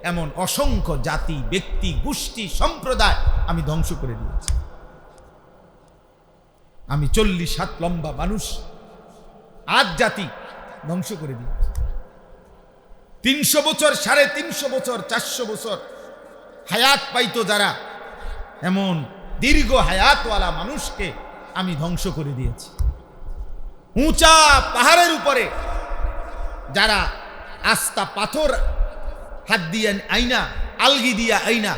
এমন অসংখ্য জাতি, ব্যক্তি, গোষ্ঠী, সম্প্রদায় আমি ধ্বংস করে দিয়েছি। আমি 40 হাত লম্বা মানুষ, আজ জাতি ধ্বংস করে দিয়েছি। 300 বছর, 350 বছর, 400 বছর হায়াত পাইতো যারা, এমন দীর্ঘ হায়াতওয়ালা মানুষকে আমি ধ্বংস করে দিয়েছি। উঁচা পাহাড়ের উপরে যারা আস্তা পাথর হাত দিয়ে আইনা, আলগি দিয়া আইনা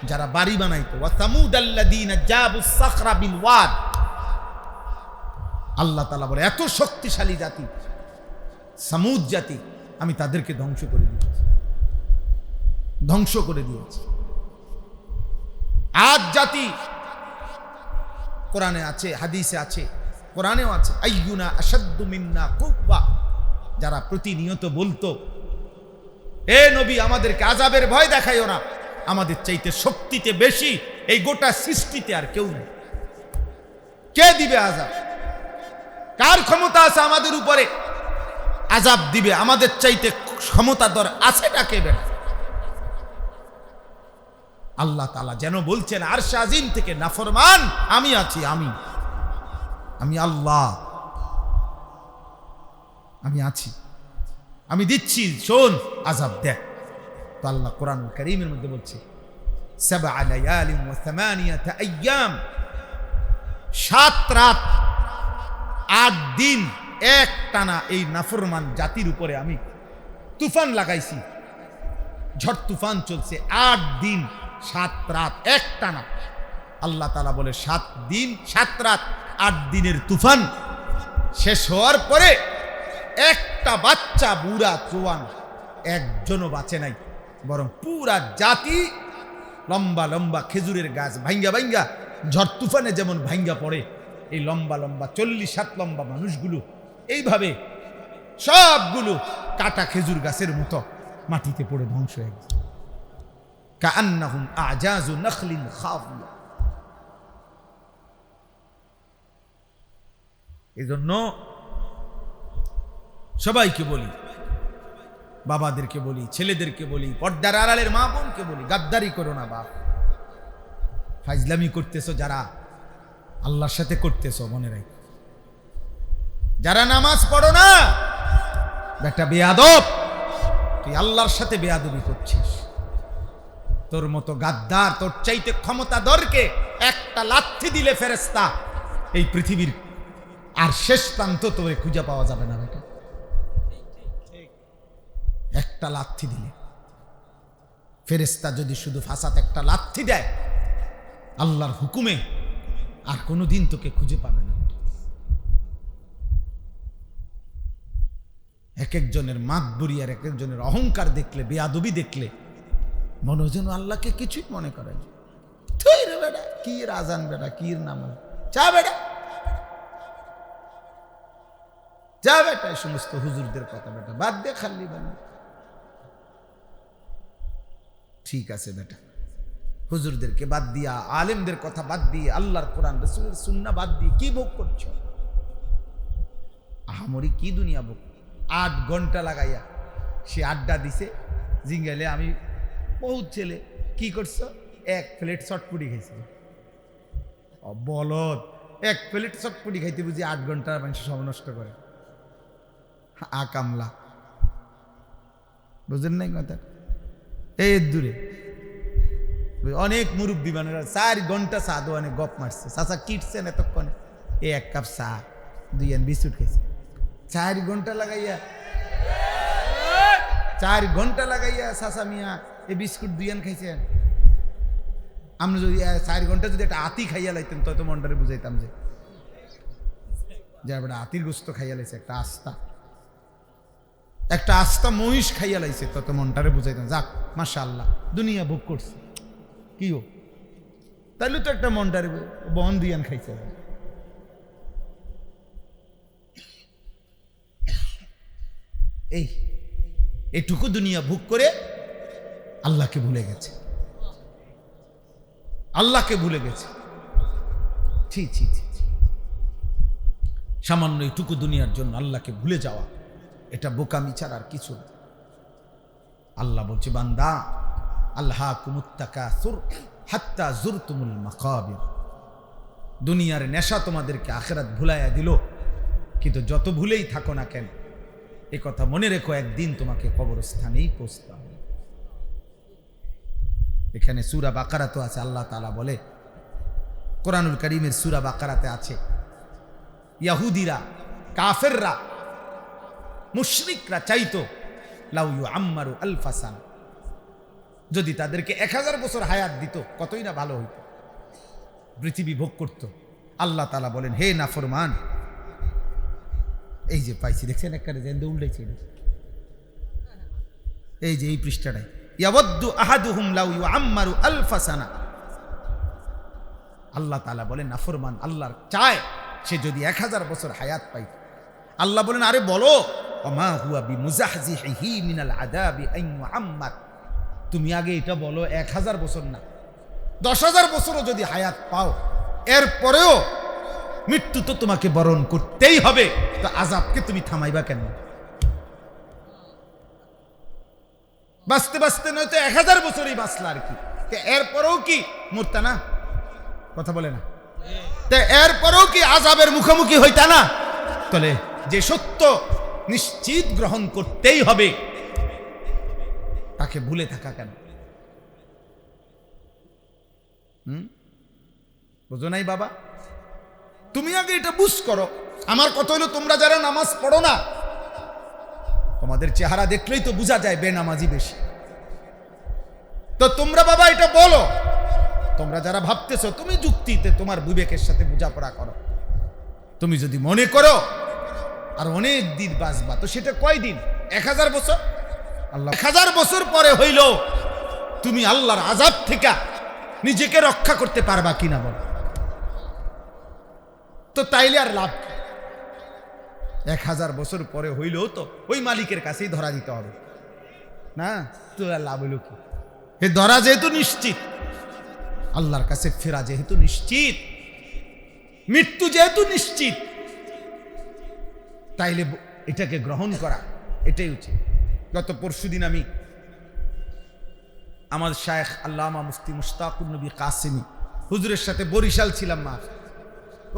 যারা বাড়ি বানাইতো, ওয়া সামুদাল্লাযীনা জাবুস সাখরা বিল ওয়াদ। আল্লাহ তাআলা বলে এত শক্তিশালী জাতি সামুদ জাতি, আমি তাদেরকে ধ্বংস করে দিয়েছি, ধ্বংস করে দিয়েছি। আজ জাতি, কোরআনে আছে, হাদিসে আছে, কোরআনেও আছে, আইয়ুনা আশাদ্দু মিন্না কুওয়া। যারা প্রতিনিয়ত বলতো, এ নবী আমাদেরকে আযাবের ভয় দেখাইও না, আমাদের চাইতে শক্তিতে বেশি এই গোটা সৃষ্টিতে আর কেউ নেই। কে দিবে আযাব? কার ক্ষমতা আছে আমাদের উপরে আযাব দিবে? আমাদের চাইতে ক্ষমতাধর আছেটা কে বেটা? আল্লাহ তাআলা যেন বলছেন আরশ আজিম থেকে, নাফরমান আমি আছি, আমি আল্লাহ, আমি আছি, আমি দিচ্ছি, শোন আযাব দেখ। তো আল্লাহ কোরআন কারীমের মধ্যে বলছে 7 লায়ালিন ওয়া 8 আইয়াম, 7 রাত 8 দিন এক টানা এই নাফরমান জাতির উপরে আমি তুফান লাগাইছি, ঝড় তুফান চলছে 8 দিন 7 রাত এক টানা। আল্লাহ তাআলা বলে 7 দিন 7 রাত 8 দিনের তুফান শেষ হওয়ার পরে একটা বাচ্চা, বুড়া, জোয়ান একজনও বাঁচে নাই, বরং পুরা জাতি লম্বা লম্বা খেজুরের গাছ ভাঙ্গা ভাঙ্গা ঝড় তুফানে যেমন ভাঙ্গা পড়ে, এই লম্বা লম্বা 40 হাত লম্বা মানুষগুলো এইভাবে সবগুলো কাটা খেজুর গাছের মতো মাটিতে পড়ে ধ্বংস হয়ে গেছে। কাআন্নাহুম আজাজু নাখলিন খাফিয়া। এজন্য সবাইকে বলি, বাবাদেরকে বলি, ছেলেদেরকে বলি, পর্দার আড়ালের মা বোনকে বলি, গাদ্দারি করো না বাপ। ফাইজলামি করতেছো যারা, আল্লাহর সাথে করতেছো মনে রাখো। যারা নামাজ পড়ো না, বেটা বেয়াদব, তুই আল্লাহর সাথে বেয়াদবি করছিস। তোর মতো গাদ্দার, তোর চাইতে ক্ষমতাধরকে একটা লাথি দিলে ফেরেশতা এই পৃথিবীর আর শেষ প্রান্ত তোরে খুঁজে পাওয়া যাবে না বেটা। একটা লাথি দিলে, ফেরেশতা যদি শুধু ফাসাত একটা লাথি দেয় আল্লাহর হুকুমে, আর কোনোদিন তোকে খুঁজে পাবে না। এক একজনের মাতবুরি আর এক একজনের অহংকার দেখলে, বেয়াদবি দেখলে মনে হয় যেন আল্লাহকে কিছুই মনে করে না। তুই রে বেটা, কি আজান বেটা, কি নামাজ, চা বেটা, যা বেটা। এই সমস্ত হুজুরদের কথা বেটা বাদ দে, খালি বান। ঠিক আছে বেটা, হুজুরদেরকে বাদ দিয়া, আলেমদের কথা বাদ দিয়ে, আল্লাহর কোরআন রাসূলের সুন্নাহ বাদ দিয়ে কি ভোগ করছো? আহামরি কি দুনিয়া ভোগ? 8 ঘন্টা লাগাইয়া সে আড্ডা দিছে জিঙ্গালে। আমি বহুত ছেলে কি করছো, 1 প্লেট চটপুটি খাইছিল, বলদ, এক প্লেট চটপটি খাইতে বুঝি 8 ঘন্টা মানুষ সব নষ্ট করে। কামলা, বুঝলেন নাই কথা? এই দূরে অনেক মুরব্বী মানুষরা 4 ঘন্টা চা দোয়ানে গপ মারছে, চাচা কিটছেন এতক্ষণে, এই 1 কাপ চা 2 বিস্কুট খাইছে। 4 ঘন্টা লাগাইয়া 4 ঘন্টা লাগাইয়া চাচা মিয়া এই বিস্কুট 2 খাইছেন। আমরা যদি 4 ঘন্টা যদি একটা আতি খাইয়া লাইতেন তত মনটারে বুঝাইতাম যে একটা আতির গোস্ত খাইয়া লাইছে, একটা আস্তা মহিষ খাইয়া লাইছে, তত মনটারে বুঝাইতাম যাক মাশাআল্লাহ দুনিয়া ভোগ করছে। কি ও তাইলে তো একটা মনটারে বন দিয়ান খাইছে। এইটুকু দুনিয়া ভোগ করে আল্লাহকে ভুলে গেছে, আল্লাহকে ভুলে গেছে। ছি ছি ছি, সামান্য এইটুকু দুনিয়ার জন্য আল্লাহকে ভুলে যাওয়া, এটা বোকামি ছাড়া আর কিছু না। আল্লাহ বলছে বান্দা আল্লাহকুমুত তাকাসুর হাত্তা যুরতুমুল মাকাবির, দুনিয়ার নেশা তোমাদেরকে আখিরাত ভুলাইয়া দিল, কিন্তু যত ভুলেই থাকো না কেন এ কথা মনে রেখো একদিন তোমাকে কবরস্থানেই পৌঁছতে হবে। এখানে সূরা বাকারা তো আছে, আল্লাহ তাআলা বলে কোরআনুল কারীমের সূরা বাকারাতে আছে ইহুদিরা কাফেররা মুশরিকরা চাইতো লাউ ইউআম্মারু আলফা সানা, যদি তাদেরকে 1000 বছর হায়াত দিত কতই না ভালো হইত, পৃথিবী ভোগ করত। আল্লাহ তাআলা বলেন হে নাফরমান, এই যে পাইছি দেখছেন একবারে জেন্দে উল্টাইছে, এই যে এই পৃষ্ঠাটাই ইয়াওয়াদ্দু আহাদুহুম লাউ ইউআম্মারু আলফা সানা। আল্লাহ তাআলা বলেন নাফরমান আল্লাহর চায় সে যদি 1000 বছর হায়াত পাইত। আল্লাহ বলেন আরে বলো ওমা হুয়া বিমুজাহজিহি মিনাল আযাবি আন ইউআম্মার, তুমি আগে এটা বলো 1000 বছর না 10,000 বছরও যদি হায়াত পাও এরপরেও মৃত্যু তো তোমাকে বরণ করতেই হবে, তো আযাবকে তুমি থামাইবা কেন? বাঁচতে বাঁচতে নয়তো 1000 বছরই বাঁচলা আর কি, এরপরেও কি মরতা না? কথা বলে না, এরপরেও কি আযাবের মুখোমুখি হইতা না? তাহলে যে সত্য নিশ্চিত গ্রহণ করতেই হবে তাকে ভুলে থাকা কেন? বুঝো নাই বাবা? তুমি আগে এটা বুঝ করো। আমার কথা হলো তোমরা যারা নামাজ পড়ো না, তোমাদের চেহারা দেখলেই তো বোঝা যায় বেনামাজি বেশি। তো তোমরা বাবা এটা বলো, তোমরা যারা ভাবতেছো তুমি যুক্তিতে তোমার বিবেকের সাথে বোঝাপড়া করো, তুমি যদি মনে করো আর অনেক দিন বাঁচবা, তো সেটা কয় দিন? 1000 বছর? আল্লাহ 1000 বছর পরে হইল তুমি আল্লাহর আযাব থেকে নিজেকে রক্ষা করতে পারবা কিনা বল? তো তাইলে আর লাভ কি? 1000 বছর পরে হইলেও তো ওই মালিকের কাছেই ধরা দিতে হবে না, তো আর লাভ হইল কি? এ ধরা যেহেতু নিশ্চিত, আল্লাহর কাছে ফেরা যেহেতু নিশ্চিত, মৃত্যু যেহেতু নিশ্চিত, তাইলে এটাকে গ্রহণ করা এটাই উচিত। গত পরশুদিন আমি আমার শায়েখ আল্লামা মুফতি মুশতাকুর নবী কাসেমি হুজুরের সাথে বরিশাল ছিলাম। মা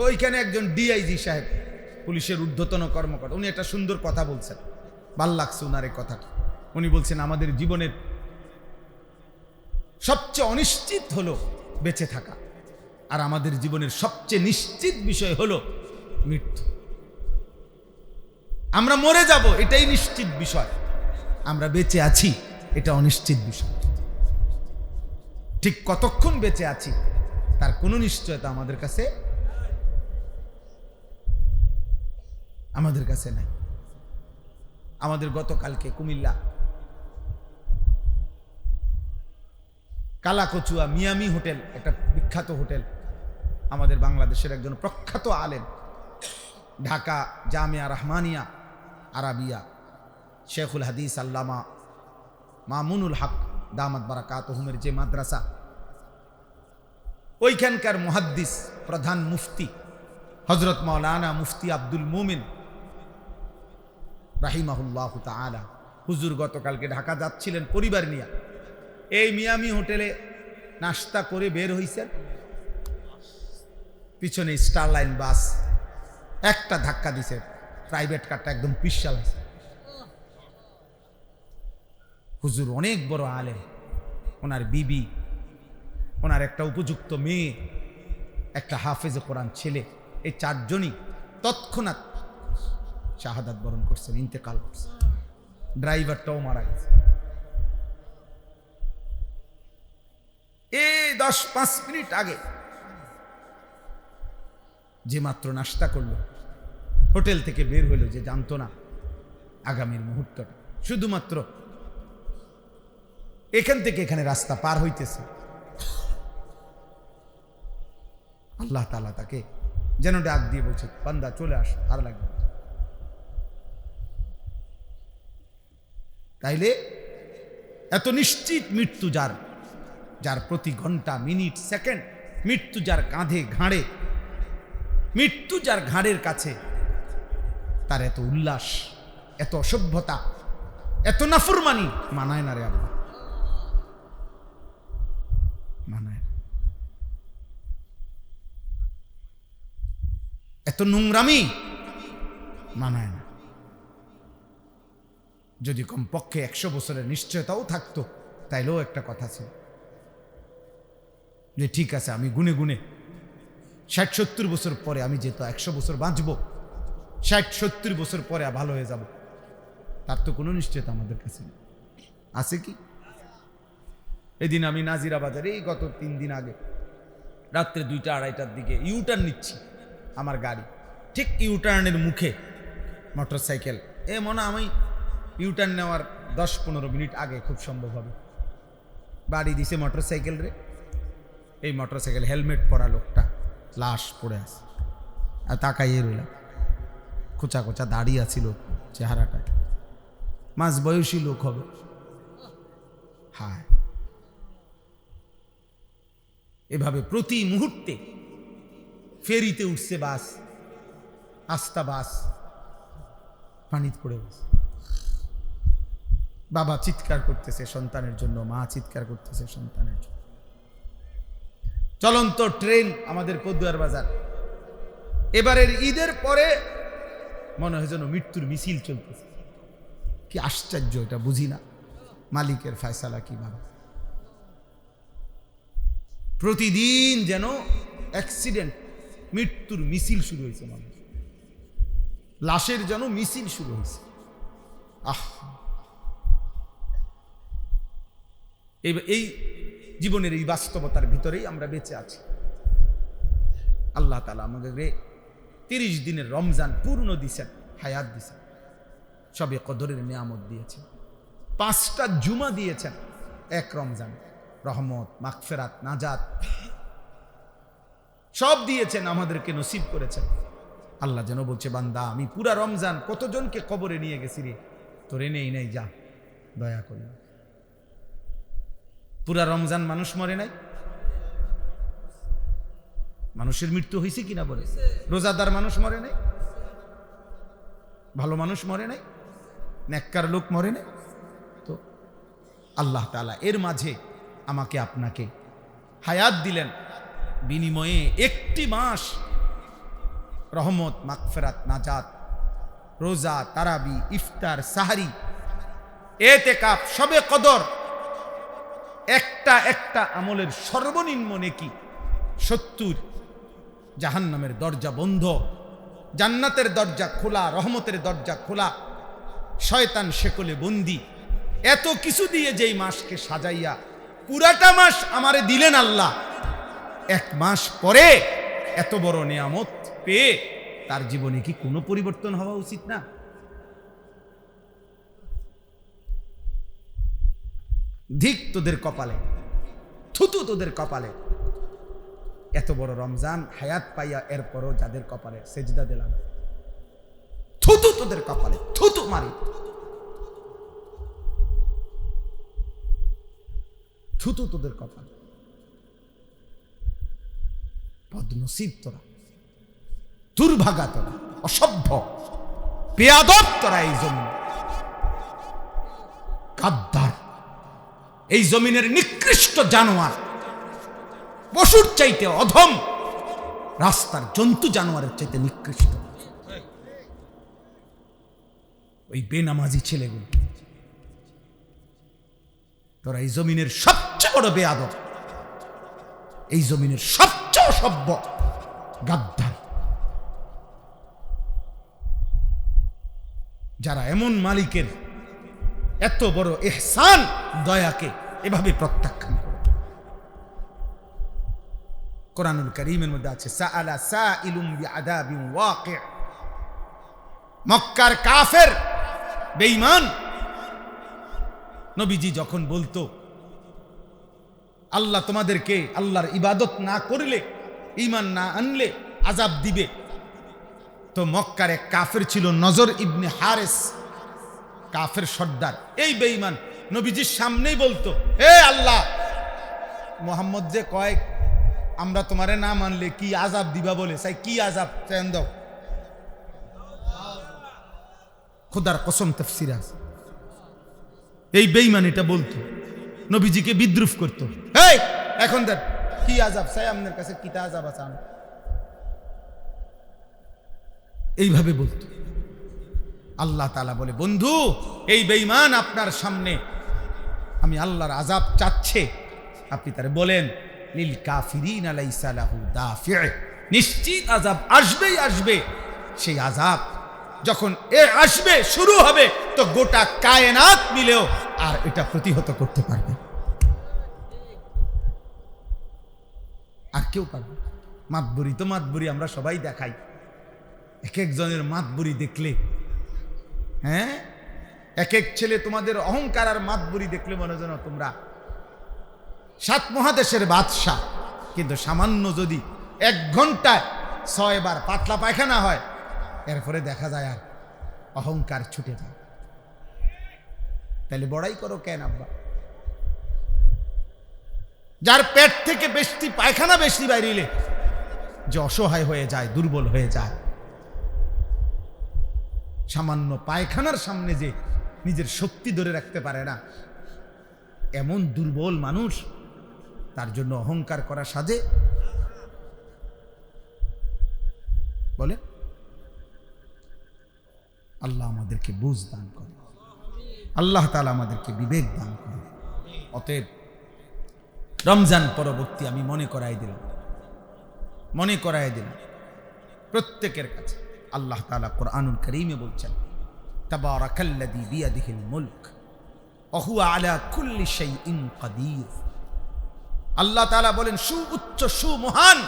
ওইখানে একজন ডিআইজি সাহেব, পুলিশের ঊর্ধ্বতন কর্মকর্তা, উনি একটা সুন্দর কথা বলছেন, ভাল লাগছে ওনার এই কথাটা। উনি বলছেন আমাদের জীবনের সবচেয়ে অনিশ্চিত হলো বেঁচে থাকা, আর আমাদের জীবনের সবচেয়ে নিশ্চিত বিষয় হলো মৃত্যু। আমরা মরে যাব এটাই নিশ্চিত বিষয়, আমরা বেঁচে আছি এটা অনিশ্চিত বিষয়। ঠিক কতক্ষণ বেঁচে আছি তার কোনো নিশ্চয়তা আমাদের কাছে নাই। আমাদের গতকালকে কুমিল্লা কালাকচুয়া মিয়ামি হোটেল, একটা বিখ্যাত হোটেল, আমাদের বাংলাদেশের একজন প্রখ্যাত আলেম, ঢাকা জামিয়া রহমানিয়া আরাবিয়া শেখুল হাদিস আল্লামা মামুনুল হক দামাত বারাকাতুহুমের যে মাদ্রাসা, ওইখানকার মুহাদ্দিস প্রধান মুফতি হযরত মাওলানা মুফতি আব্দুল মুমিন রাহিমাহুল্লাহ তাআলা, হুজুর গতকালকে ঢাকা যাচ্ছিলেন পরিবার নিয়ে, এই মিয়ামি হোটেলে নাস্তা করে বের হইছেন। পিছনে স্টারলাইন বাস একটা ধাক্কা দিছে, প্রাইভেট কারটা একদম পিছাল আছে। হুজুর অনেক বড় আলেম, ওনার বিবি, ওনার একটা উপযুক্ত মেয়ে, একটা হাফেজে কোরআন ছেলে, এই চারজনই তৎক্ষণাৎ শাহাদাত বরণ করছেন, ইন্তেকাল করছেন। ড্রাইভারটাও মারা গেছে। এই 10-5 মিনিট আগে যে মাত্র নাস্তা করলো, হোটেল থেকে বের হইল, যে জানতো না আগামীর মুহূর্তটা শুধুমাত্র এখান থেকে এখানে রাস্তা পার হইতেছে, আল্লাহ তাআলা তাকে যেন ডাক দিয়ে বলছে, বান্দা চলে আস, আর লাগবে। তাইলে এত নিশ্চিত মৃত্যু যার, যার প্রতি ঘন্টা মিনিট সেকেন্ড মৃত্যু যার কাঁধে ঘাড়ে, মৃত্যু যার ঘাড়ের কাছে, তার এত উল্লাস, এত অসভ্যতা, এত নাফরমানি মানায় না রে আল্লাহ, মানায় না। এত নোংরামি মানায় না। যদি কমপক্ষে 100 বছরের নিশ্চয়তাও থাকতো, তাইলেও একটা কথা ছিল যে ঠিক আছে, আমি গুনে গুনে 60-70 বছর পরে আমি যেহেতু 100 বছর বাঁচবো, 60-70 বছর পরে ভালো হয়ে যাব, তার তো কোনো নিশ্চয়তা আমাদের কাছে আছে কি? এদিন আমি নাজিরা বাজারে, এই গত 3 দিন আগে রাত্রে 2টা-2:30টার দিকে ইউটার্ন নিচ্ছি, আমার গাড়ি ঠিক ইউটার্নের মুখে মোটর সাইকেল, মনে আমি ইউটার্ন নেওয়ার 10-15 মিনিট আগে খুব সম্ভব হবে বাড়ি দিছে মোটর সাইকেল রে। এই মোটর সাইকেল হেলমেট পরা লোকটা লাশ পড়ে আছে, আর তাকাইয়ে রইলাম। খোঁচা খোঁচা দাঁড়িয়ে আছিল চেহারাটা, মাঝ বয়সী লোক হবে। হায়, এভাবে প্রতি মুহূর্তে ফেরিতে উঠছে বাস, আস্তা বাস পানিতে পড়ে গেছে। বাবা চিৎকার করতেছে সন্তানের জন্য, মা চিৎকার করতেছে সন্তানের জন্য। চলন্ত ট্রেন আমাদের পদ্মুয়ার বাজার। এবারের ঈদের পরে মনে হয় যেন মৃত্যুর মিছিল চলতেছে। কি আশ্চর্য, এটা বুঝি না মালিকের ফয়সালা কিভাবে। প্রতিদিন যেন অ্যাক্সিডেন্ট, মৃত্যুর মিছিল শুরু হয়েছে, মানুষ লাশের যেন মিছিল শুরু হয়েছে। এই জীবনের এই বাস্তবতার ভিতরেই আমরা বেঁচে আছি। আল্লাহ তাআলা আমাদের 30 দিনের রমজান পূর্ণ দিয়েছেন, হায়াত দিয়েছেন, সবে কদরের নিয়ামত দিয়েছেন, 5টা জুমা দিয়েছেন এক রমজান, রহমত, মাগফিরাত, নাজাত সব দিয়েছেন, আমাদেরকে নসিব করেছেন। আল্লাহ যেন বলছে, বান্দা আমি পুরা রমজান কতজনকে কবরে নিয়ে গেছি রে, তোরে নেই নাই, যা দয়া করে। পুরা রমজান মানুষ মরে নাই, মানুষের মৃত্যু হয়েছে কিনা বলে? রোজাদার মানুষ মরে নাই, ভালো মানুষ মরে নাই, নেককার লোক মরে নাই। তো আল্লাহ তাআলা এর মাঝে আমাকে আপনাকে হায়াত দিলেন, বিনিময়ে 1টি মাস রহমত, মাগফিরাত, নাজাত, রোজা, তারাবি, ইফতার, সাহারি, এতেকাফ, শবে কদর, একটা একটা আমলের সর্বনিম্ন নেকি 70। জাহান্নামের দরজা বন্ধ, জান্নাতের দরজা খোলা, রহমতের দরজা খোলা, শয়তান শেকলে বন্দি। এত কিছু দিয়ে যেই মাসকে সাজাইয়া পুরাটা মাস আমারে দিলেন আল্লাহ, 1 মাস পরে এত বড় নিয়ামত পেয়ে তার জীবনে কি কোনো পরিবর্তন হওয়া উচিত না? ধিক তোদের কপালে, থুতু তোদের কপালে। এত বড় রমজান হায়াত পাইয়া এরপরও যাদের কপালে সেজদা দিলাম, থুতু তোদের কপালে, থুতু মারি, থুতু তোদের কপালে। বদনসিব তোরা, দুর্ভাগা তোরা, অসভ্য বেয়াদব তোরা, এই জমিন গাদ্দার, এই জমিনের নিকৃষ্ট জানোয়ার, পশুর চাইতে অধম, রাস্তার জন্তু জানোয়ারের চাইতে নিকৃষ্ট। ওই বেনামাজি ছেলেগুলো, তোরা এই জমিনের সবচেয়ে বড় বেয়াদব, এই জমিনের সবচেয়ে অসভ্য গাদ্দার, যারা এমন মালিকের এত বড় ইহসান দয়াকে এভাবে প্রত্যাখ্যান করে। কোরআনুল কারীমের মধ্যে আছে সাআলা সাইলুম বিআযাবিন ওয়াকি'। মক্কার কাফের বেঈমান নবীজি যখন বলতো আল্লাহ তোমাদেরকে আল্লাহর ইবাদত না করলে, ঈমান না আনলে আযাব দিবে, তো মক্কার এক কাফের ছিল নজর ইবনে হারেস, কাফের সর্দার। এই বেঈমান নবীজির সামনেই বলতো, হে আল্লাহ, মুহাম্মদ যে কয় আমরা তোমারে না মানলে কি আযাব দিবা বলে, চাই কি আযাব চান দাও। খোদার কসম তাফসীর আছে। এই বেঈমান এটা বলতো, নবীজিকে বিদ্রুপ করতো। এই এখন দেখ কি আযাব চাই, আপনার কাছে কিতা আযাব আছে, এইভাবে বলতো। আল্লাহ তাআলা বলে, বন্ধু এই বেঈমান আপনার সামনে আমি আল্লাহর আযাব চাচ্ছে, আপনি তারে বলেন লিল কাফিরিনা লাইসা লাহু দাফি', নিশ্চিত আযাব আসবেই আসবে। সেই আযাব যখন আসবে, শুরু হবে, তো গোটা কায়নাত মিলেও আর এটা প্রতিহত করতে পারবে আর কেউ পারবে। মাতবুরি তো মাতবুরি আমরা সবাই দেখাই, এক একজনের মাতবুরি দেখলে, হ্যাঁ, এক এক ছেলে তোমাদের অহংকার আর মাতবুরি দেখলে মনে যেন তোমরা 7 মহাদেশের বাদশাহ। কিন্তু সামান্য যদি 1 ঘন্টায় 6 বার পাতলা পায়খানা হয়, এরপরে দেখা যায় আর অহংকার ছুটে যায়। তাহলে বড়াই করো কেন আব্বা? যার পেট থেকে বেশি পায়খানা বেশি বাইরিলে যে অসহায় হয়ে যায়, দুর্বল হয়ে যায়, সামান্য পায়খানার সামনে যে নিজের শক্তি ধরে রাখতে পারে না, এমন দুর্বল মানুষ, তার জন্য অহংকার করা সাজে? বলে আল্লাহ আমাদেরকে বুঝ দান করে, আল্লাহ তাআলা আমাদেরকে বিবেক দান করে। অতএব রমজান পরবর্তী আমি মনে করাই দিলাম প্রত্যেকের কাছে, আল্লাহ তাআলা কোরআনুল কারীমে বলছেন, তাবারাকাল্লাযী বিয়াদিহিল মুলক ওয়া হুয়া আলা কুল্লি শাইইন কাদির। আল্লাহ তাআলা বলেন, সুউচ্চ সুমহান,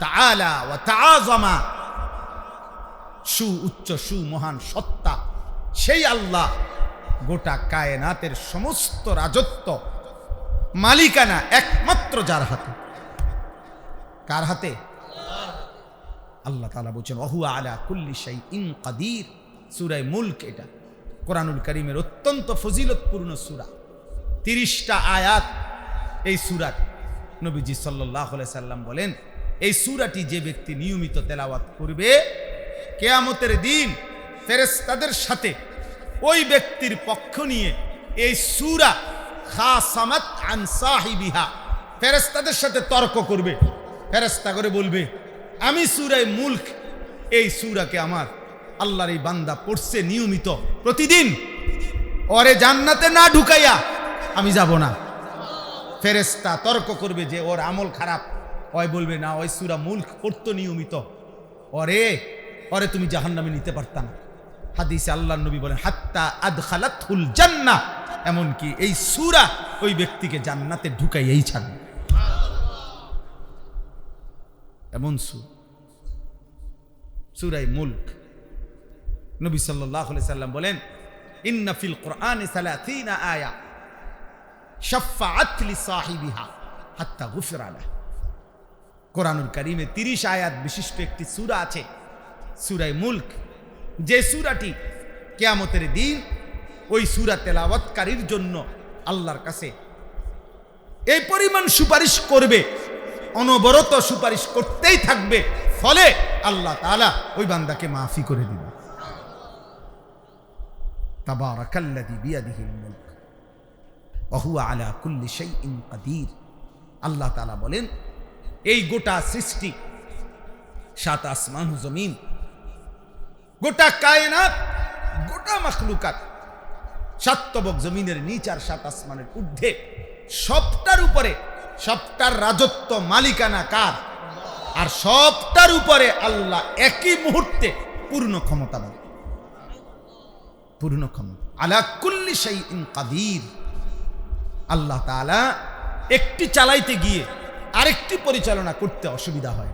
তাআলা ওয়া তাআযামা, সুউচ্চ সুমহান সত্তা সেই আল্লাহ, গোটা কায়নাতের সমস্ত রাজত্ব মালিকানা একমাত্র যার হাতে। কার হাতে? আল্লাহ তাআলা বলছেন ওয়া হুয়া আলা কুল্লি শাইইন কাদির। সূরা মুলক এটা কোরআনুল কারীমের অত্যন্ত ফজিলতপূর্ণ সূরা, 30টা আয়াত এই সূরার। নবীজি সাল্লাল্লাহু আলাইহি সাল্লাম বলেন, এই সূরাটি যে ব্যক্তি নিয়মিত তেলাওয়াত করবে, কিয়ামতের দিন ফেরেশতাদের সাথে ওই ব্যক্তির পক্ষ নিয়ে এই সূরা খাসামাত আন সাহিবিহা, ফেরেশতাদের সাথে তর্ক করবে। ফেরেশতা করে বলবে, আমি সূরা মুলক, এই সূরাকে আমার আল্লাহর এই বান্দা পড়ছে নিয়মিত প্রতিদিন, ওরে জান্নাতে না ঢুকাইয়া আমি যাব না। ফেরেশতা তর্ক করবে যে ওর আমল খারাপ, ওই বলবে না, ওই সূরা মুলক পড়তো নিয়মিত, ওরে তুমি জাহান্নামে নিতে পারতা না। হাদিসে আল্লাহর নবী বলেন, হাত্তা আদখালাতুল জান্নাহ, এমনকি এই সূরা ওই ব্যক্তিকে জান্নাতে ঢুকাইয়াই ছাড়বে। এমন সূরা মুলক। নবী সাল্লাল্লাহু আলাইহি সাল্লাম বলেন, ইন্না ফিল কুরআনি 30 আয়া শাফাআত লিসাহিবিহা হাত্তা গুফিরা লাহু। কোরআনুল কারীমে 30 আয়াত বিশিষ্ট একটি সূরা আছে, সূরা মুলক, যে সূরাটি কিয়ামতের দিন ওই সূরা তেলাওয়াতকারীর জন্য আল্লাহর কাছে এই পরিমাণ সুপারিশ করবে, অনবরত সুপারিশ করতেই থাকবে, ফলে আল্লাহ তাআলা ওই বান্দাকে মাফি করে দিবেন। তাবারাকাল্লাযী বিয়াদিহিল মুলক ওয়া হুয়া আলা কুল্লি শাইইন কাদির। আল্লাহ তাআলা বলেন, এই গোটা সৃষ্টি সাত আসমান জমিন, গোটা কায়নাত, গোটা মাখলুকাত, সাত তবক জমিনের নিচ আর সাত আসমানের ঊর্ধ্বে, সবটার উপরে, সবটার রাজত্ব মালিকানা কার? আর সবটার উপরে আল্লাহ একই মুহূর্তে পূর্ণ ক্ষমতাবান, পূর্ণ ক্ষমতা। আলা কুল্লি শাইইন কাদির। আল্লাহ তাআলা একটি চালাইতে গিয়ে আরেকটি পরিচালনা করতে অসুবিধা হয়।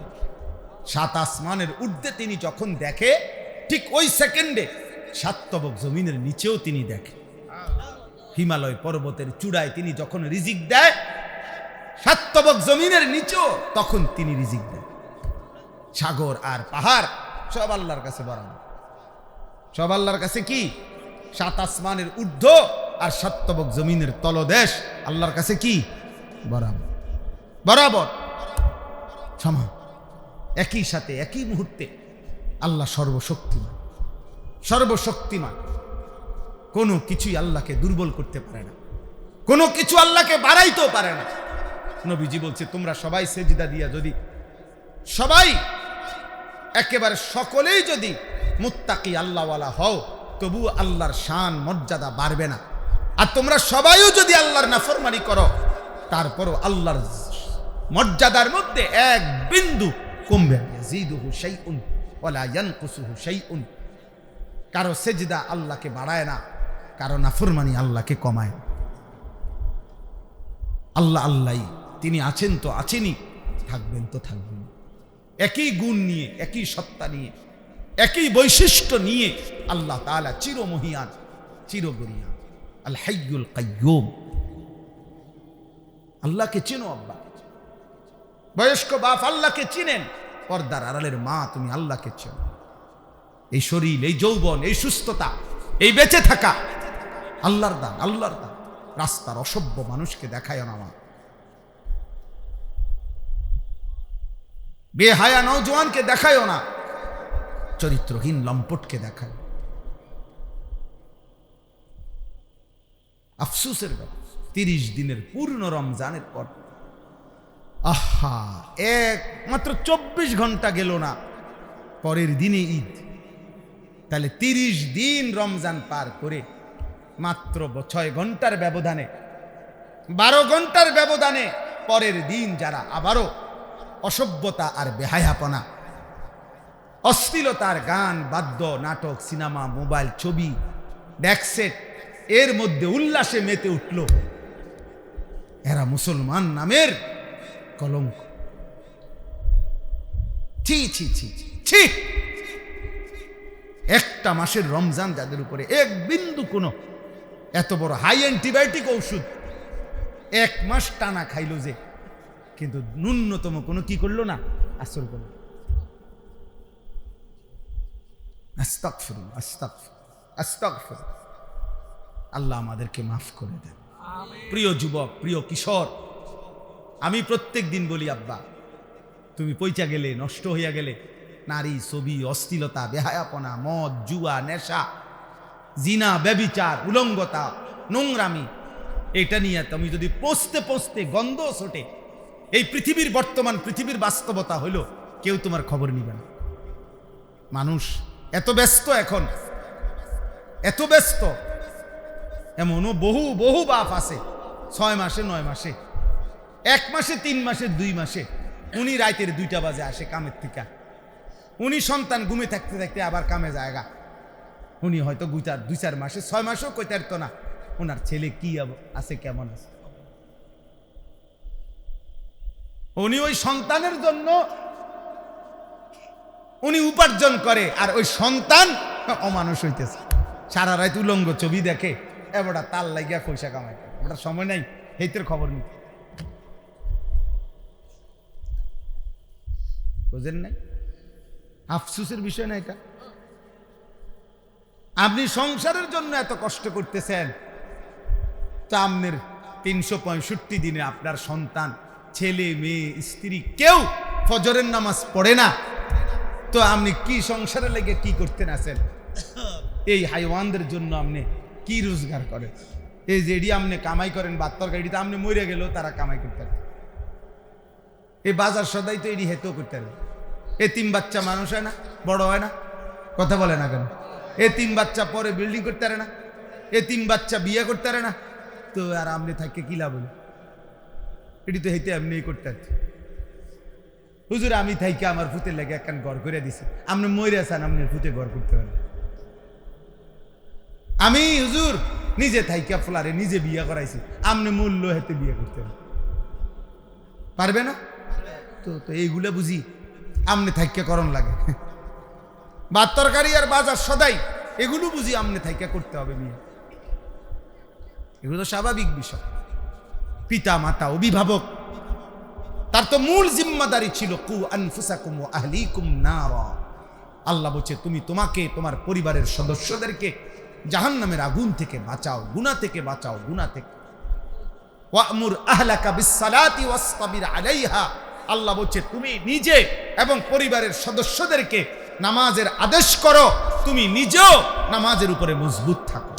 সাত আসমানের ঊর্ধ্বে তিনি যখন দেখে, ঠিক ওই সেকেন্ডে সাত তবক জমিনের নিচেও তিনি দেখে। হিমালয় পর্বতের চূড়ায় তিনি যখন রিজিক দেয়, সাত তবক জমিনের নিচেও তখন তিনি রিজিক দেন। সাগর আর পাহাড় সব আল্লাহর কাছে বরাবর, সব আল্লাহর কাছে কি? সাত আসমানের ঊর্ধ্ব আর সাত তবক জমিনের তলদেশ আল্লাহর কাছে কি? বরাবর, বরাবর সমান। একই সাথে একই মুহূর্তে আল্লাহ সর্বশক্তিমান, সর্বশক্তিমান। কোনো কিছুই আল্লাহকে দুর্বল করতে পারে না, কোনো কিছু আল্লাহকে বাড়াইতেও পারে না। নবীজি বলছে, তোমরা সবাই সেজদা দিয়া, যদি সবাই একেবারে সকলেই যদি মুত্তাকি আল্লাহওয়ালা হও, তবু আল্লাহর শান মর্যাদা বাড়বে না। আর তোমরা সবাইও যদি আল্লাহর নাফরমানি করো, তারপরও আল্লাহর মর্যাদার মধ্যে এক বিন্দু কমবে না। ইয়াজিদুহু শাইউন ওয়ালা ইয়ানকুসুহু শাইউন। কারো সেজদা আল্লাহকে বাড়ায় না, কারো নাফরমানি আল্লাহকে কমায় না। আল্লাহ আল্লাহই, তিনি আছেন তো আছেনই, থাকবেন তো থাকবেন। একই গুণ নিয়ে, একই সত্তা নিয়ে, একই বৈশিষ্ট্য নিয়ে আল্লাহ তাআলা চিরমহিয়ান, চিরগরিয়ান, আল হাইয়ুল কাইয়্যুম। আল্লাহকে চেনো আব্বা, বয়স্ক বাপ আল্লাহকে চিনেন, পর্দার আড়ালের মা তুমি আল্লাহকে চেনো। এই শরীর, এই যৌবন, এই সুস্থতা, এই বেঁচে থাকা আল্লাহর দান, আল্লাহর দান। রাস্তার অসভ্য মানুষকে দেখায় না, মা বেহায়া নওজোয়ানকে দেখায় না, চরিত্রহীন লম্পটকে দেখায়। আফসোসের ব্যাপার, 30 দিনের পূর্ণ রমজানের পর, আহা, মাত্র 24 ঘন্টা গেল না, পরের দিনে ঈদ। তাহলে 30 দিন রমজান পার করে মাত্র 6 ঘন্টার ব্যবধানে, 12 ঘন্টার ব্যবধানে পরের দিন যারা আবারও অসভ্যতা আর বেহায়াপনা, অশ্লীলতার গান, বাদ্য, নাটক, সিনেমা, মোবাইল, ছবি, ব্যাকসেট, এর মধ্যে উল্লাসে মেতে উঠল, এরা মুসলমান নামের কলঙ্ক। ছি ছি ছি ছি। একটা মাসের রমজান যাদের উপরে এক বিন্দু কোনো এত বড় হাই অ্যান্টিবায়োটিক ঔষধ 1 মাস টানা খাইল যে, কিন্তু ন্যূনতম কোনো কি করলো না, আসর করলো। আস্তাগফিরুল্লাহ, আস্তাগফিরুল্লাহ, আস্তাগফিরুল্লাহ। আল্লাহ আমাদেরকে মাফ করে দেন। প্রিয় যুবক, প্রিয় কিশোর, আমি প্রত্যেক দিন বলি, আব্বা তুমি পইচা গেলে, নষ্ট হইয়া গেলে, নারী, ছবি, অশ্লীলতা, বেহায়াপনা, মদ, জুয়া, নেশা, জিনা, ব্যভিচার, উলঙ্গতা, নোংরামি, এটা নিয়ে তুমি যদি পৌঁছতে পৌঁছতে গন্ধ ছোটে, এই পৃথিবীর বর্তমান পৃথিবীর বাস্তবতা হইল, কেউ তোমার খবর নিবে না। মানুষ এত ব্যস্ত, এখন এত ব্যস্ত, এমনও বহু বহু বাপ আছে 6 মাসে 9 মাসে, 1 মাসে 3 মাসে 2 মাসে, উনি রাতের 2টা বাজে আসে কামের থেকে, উনি সন্তান ঘুমে থাকতে থাকতে আবার কামে জায়গা, উনি হয়তো 2-4 মাসে 6 মাসেও কইতে পারতো না ওনার ছেলে কি আছে, কেমন আছে। উনি ওই সন্তানের জন্য উনি উপার্জন করে, আর ওই সন্তান অমানুষ হইতেছে, সারা রাত উলঙ্গ ছবি দেখে, এবারটা তাল লাগিয়া পয়সা কামাই, ওটার সময় নাই হেইতের খবর নিতে। বুঝেন নাই? আফসোসের বিষয় না এটা। আপনি সংসারের জন্য এত কষ্ট করতেছেন, তো আপনার 365 দিনে আপনার সন্তান, ছেলে, মেয়ে, স্ত্রী কেউ ফজরের নামাজ পড়ে না, তো আপনি কি সংসারে লেগে কি করতেন আছেন? এই হাইওয়ানদের জন্য আপনি কি রোজগার করেন? এই যে এডি আপনি কামাই করেন, ভাত তরকারিতে আপনি মরে গেলেও তারা কামাই করতে পারে। এই বাজার সদাই তো এডি হেতেও করতে পারে। এতিম বাচ্চা মানুষ হয় না, বড় হয় না? কথা বলে না কেন? এতিম বাচ্চা পরে বিল্ডিং করতে পারে না, এতিম বাচ্চা বিয়ে করতে পারে না, তো আর আমনে থাকে কি লাভ হলো? এটি তো হেঁটে এমনি করতে পারছি। হুজুর আমি থাইকে আমার ফুতের লেগে একখান ঘর করে দিছি, আপনি মরে আছেন, আপনি ফুতে ঘর করতে পারেন। আমি হুজুর নিজে থাইকা ফ্লারে নিজে বিয়ে করাইছি, আপনি মূল্য হেতে বিয়ে করতে পারবে না? তো তো এইগুলা বুঝি আমনে থাইকা করণ লাগে। ভাত তরকারি আর বাজার সদাই এগুলো বুঝি আমনে থাইকা করতে হবে বিয়ে। এগুলো তো স্বাভাবিক বিষয়। পিতা মাতা অভিভাবক, তার তো মূল জিম্মাদারি ছিল কু আনফুসাকুম ওয়া আহলিকুম নারা। আল্লাহ বলছে তুমি তোমাকে তোমার পরিবারের সদস্যদেরকে জাহান্নামের আগুন থেকে বাঁচাও, গুনাহ থেকে বাঁচাও, গুনাহ থেকে। ওয়া'মুর আহলাকা বিসসালাতি ওয়াসতাবির আলাইহা। আল্লাহ বলছে তুমি নিজে এবং পরিবারের সদস্যদেরকে নামাজের আদেশ করো, তুমি নিজেও নামাজের উপরে মজবুত থাকো।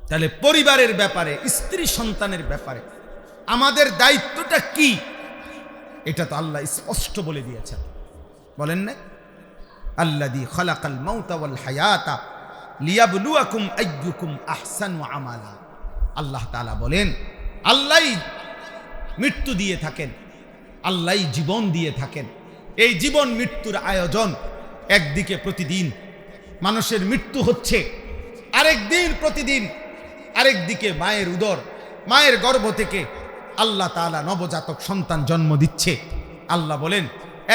তাহলে পরিবারের ব্যাপারে, স্ত্রী সন্তানের ব্যাপারে আমাদের দায়িত্বটা কি, এটা তো আল্লাহ স্পষ্ট বলে দিয়েছেন। বলেন না, আল্লাযী খালাকাল মাউতা ওয়াল হায়াতা লিয়াবলুয়াকুম আইয়ুকুম আহসানু আমালা। আল্লাহ তাআলা বলেন আল্লাহই মৃত্যু দিয়ে থাকেন, আল্লাহই জীবন দিয়ে থাকেন। এই জীবন মৃত্যুর আয়োজন, একদিকে প্রতিদিন মানুষের মৃত্যু হচ্ছে, আরেকদিন প্রতিদিন আরেকদিকে মায়ের উদর, মায়ের গর্ভ থেকে আল্লাহ তাআলা নবজাতক সন্তান জন্ম দিচ্ছে। আল্লাহ বলেন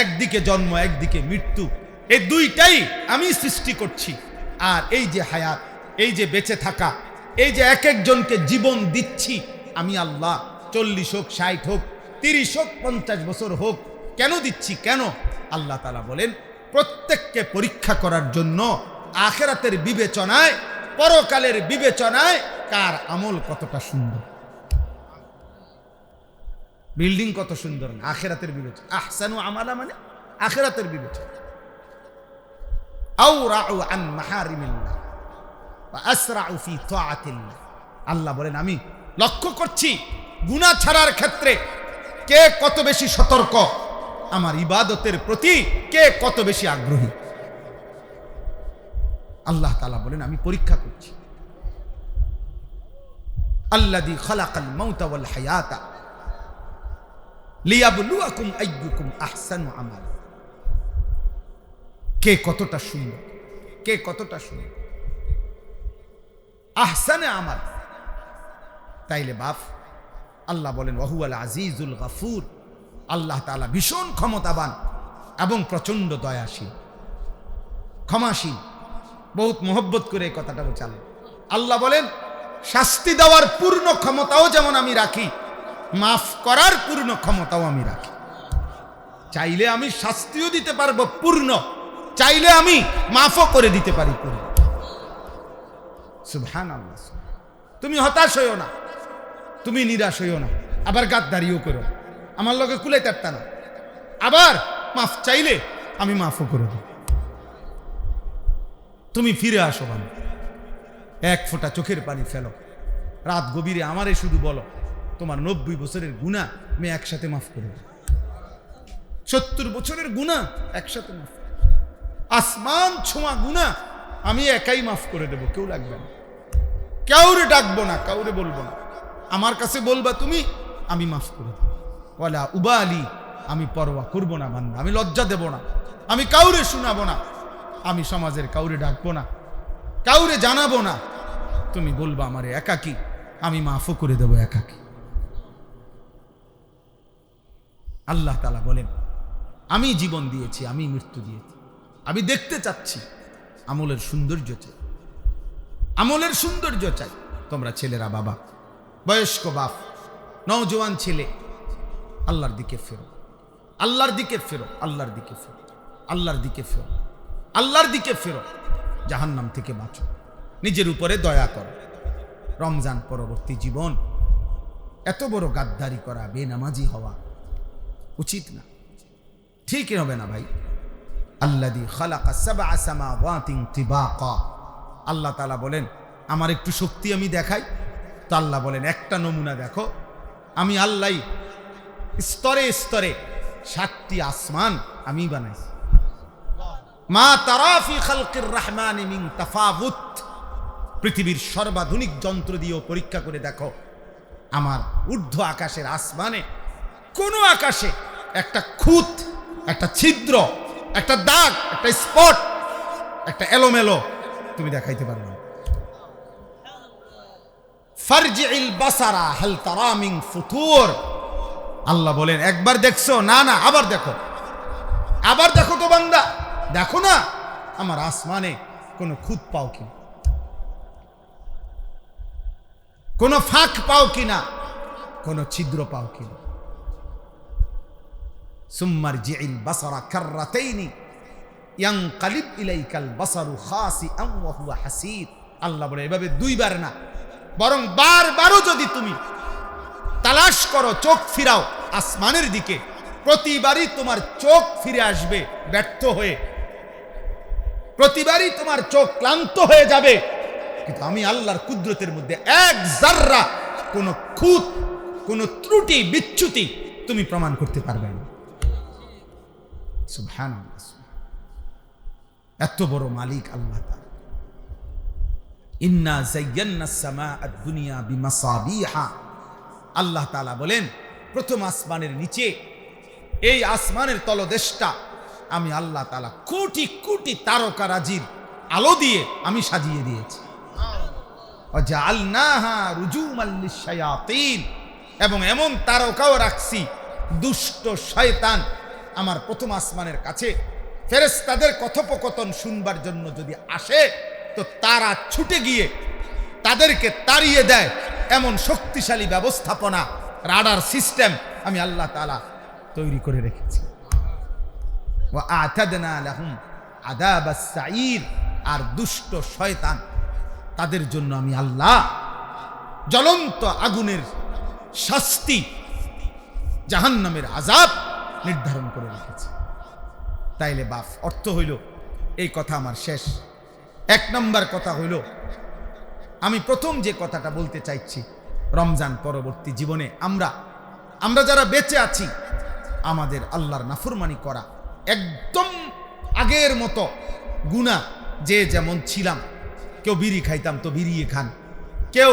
একদিকে জন্ম একদিকে মৃত্যু, এই দুইটাই আমি সৃষ্টি করছি। আর এই যে হায়াত, এই যে বেঁচে থাকা, এই যে এক একজনকে জীবন দিচ্ছি আমি আল্লাহ, 40 হোক, 60 হোক, 30 হোক, 50 বছর হোক, কেন দিচ্ছি? কেন? আল্লাহ তাআলা বলেন প্রত্যেককে পরীক্ষা করার জন্য, আখিরাতের বিবেচনায়, পরকালের বিবেচনায় কার আমল কতটা সুন্দর। বিল্ডিং কত সুন্দর না, আখিরাতের বিবেচনা। আহসানু আমালা মানে আখিরাতের বিবেচনা। আওরাউ আন মাহারিমিল্লাহ ওয়া আসরাউ ফি তাআতিল্লাহ। আল্লাহ বলেন আমি লক্ষ্য করছি গুনাহ ছাড়ার ক্ষেত্রে কে কত বেশি সতর্ক, আমার ইবাদতের প্রতি কে কত বেশি আগ্রহী। আল্লাহ তাআলা বলেন আমি পরীক্ষা করছি। আল্লাযী খালাকাল মাউতা ওয়াল হায়াতা লিয়াবলুয়াকুম আইয়ুকুম আহসানু আমালা। কে কতটা সুন্দর, কে কতটা সুন্দর, আহসানে আমাল। তাইলে বাপ আল্লাহ বলেন ওয়াহুয়াল আজিজুল গাফুর। আল্লাহ তাআলা ভীষণ ক্ষমতাবান এবং প্রচন্ড দয়াশীল, ক্ষমাশীল। বহুত মোহব্বত করে এই কথাটা বলছে আল্লাহ। আল্লাহ বলেন শাস্তি দেওয়ার পূর্ণ ক্ষমতাও যেমন আমি রাখি, মাফ করার পূর্ণ ক্ষমতাও আমি রাখি। চাইলে আমি শাস্তিও দিতে পারবো পূর্ণ, চাইলে আমি মাফও করে দিতে পারি পূর্ণ। সুবহানাল্লাহ। তুমি হতাশ হইও না, তুমি নিরাশ হইও না, আবার গাদ্দারিও করো আমার লগে কুলাইতে পারতা না, আবার মাফ চাইলে আমি মাফও করে দেব। তুমি ফিরে আসো, মানে 1 ফোঁটা চোখের পানি ফেলো, রাত গভীরে আমারে শুধু বলো তোমার 90 বছরের গুনাহ আমি একসাথে মাফ করে দেব। 70 বছরের গুনাহ একসাথে মাফ, আসমান ছোঁয়া গুনাহ আমি একাই মাফ করে দেব, কেউ লাগবে না, কাউরে ডাকবো না, কাউরে বলবো না, আমার কাছে বলবা তুমি, আমি মাফ করে দেব। ওয়ালা উবালি, আমি পরোয়া করবো না বান্দা, আমি লজ্জা দেব না, আমি কাউরে শোনাবো না, আমি সমাজের কাউরে ডাকবো না, কাউরে জানাবো না, তুমি বলবা আমারে একাকী, আমি মাফও করে দেব একাকী। আল্লাহ তাআলা বলেন আমি জীবন দিয়েছি, আমি মৃত্যু দিয়েছি, আমি দেখতে চাচ্ছি আমলের সৌন্দর্য চাই, আমলের সৌন্দর্য চাই। তোমরা ছেলেরা, বাবা, বয়স্ক বাপ, নওজোয়ান ছেলে, আল্লাহর দিকে ফেরো, আল্লাহর দিকে ফেরো, আল্লাহর দিকে ফেরো, আল্লাহর দিকে ফেরো, আল্লাহর দিকে ফেরো। জাহান্নাম থেকে বাঁচো, নিজের উপরে দয়া করো। রমজান পরবর্তী জীবন এত বড় গাদ্দারি করা, বেনামাজি হওয়া উচিত না, ঠিকই হবে না ভাই। আল্লাযী খালাকা সাবআ সামাওয়াতিন তিবাকা। আল্লাহ তাআলা বলেন আমার একটু শক্তি আমি দেখাই। তো আল্লাহ বলেন একটা নমুনা দেখো, আমি আল্লাহ স্তরে স্তরে 7টি আসমান আমি বানাইছি। মা তারা ফি খালকির রহমানি মিন তাফাউত, পৃথিবীর সর্বাধুনিক যন্ত্র দিয়েও পরীক্ষা করে দেখো, আমার ঊর্ধ্ব আকাশের আসমানে কোন আকাশে একটা খুঁত, একটা ছিদ্র, একটা দাগ, একটা স্পট, একটা এলোমেলো তুমি দেখাইতে পারবে না। ফারজিল বাসারা হাল তারা মিন ফুতুর, আল্লাহ বলেন একবার দেখছো, না না আবার দেখো, আবার দেখো তো বান্দা, দেখো না আমার আসমানে কোনো খুঁত পাও কিনা, কোনো ফাঁক পাও কিনা, কোনো ছিদ্র পাও কিনা। সুম্মারজিল বাসারা কাররাতাইনি ইয়ানকালিব ইলাইকাল বাসারু খাসিআন ওয়া হুয়া হাসীর, আল্লাহ বলে এভাবে 2 বার না, বরং বারবারও যদি তুমি তালাশ করো, চোখ ফিরাও আসমানের দিকে, প্রতিবারই তোমার চোখ ফিরে আসবে ব্যর্থ হয়ে, প্রতিবারই তোমার চোখ ক্লান্ত হয়ে যাবে, কিন্তু আমি আল্লাহর কুদরতের মধ্যে এক জাররা কোনো খুঁত, কোনো ত্রুটি বিচ্যুতি তুমি প্রমাণ করতে পারবে না। সুবহানাল্লাহ, এত বড় মালিক আল্লাহ তাআলা। ইন্না যায়্যানাস সামাআদ দুনিয়া বিমাসাবিহা, আল্লাহ তাআলা বলেন প্রথম আসমানের নিচে, এই আসমানের তলদেশটা আমি আল্লাহ তাআলা কোটি কোটি তারকারাজির আলো দিয়ে আমি সাজিয়ে দিয়েছি। ওয়াজআলনাহা রুজুমান লিশ-শায়াতিন, এবং এমন তারকাও রাখছি দুষ্ট শয়তান আমার প্রথম আসমানের কাছে ফেরেশতাদের কথোপকথন শুনবার জন্য যদি আসে, তো তারা ছুটে গিয়ে তাদেরকে তাড়িয়ে দেয়, এমন শক্তিশালী ব্যবস্থাপনা, রাডার সিস্টেম আমি আল্লাহ তাআলা তৈরি করে রেখেছি। ওয়া আ'তাদনা লাহুম আযাবাস সাঈর, আর দুষ্ট শয়তান তাদের জন্য আমি আল্লাহ জ্বলন্ত আগুনের শাস্তি, জাহান্নামের আযাব নির্ধারণ করে রেখেছি। তাইলে বাপ, অর্থ হইল এই কথা আমার শেষ। 1 নম্বর কথা হইল, আমি প্রথম যে কথাটা বলতে চাইছি, রমজান পরবর্তী জীবনে আমরা যারা বেঁচে আছি, আমাদের আল্লাহর নাফরমানি করা একদম আগের মতো গুনাহ, যে যেমন ছিলাম, কেউ বিড়ি খাইতাম তো বিড়িয়ে খান, কেউ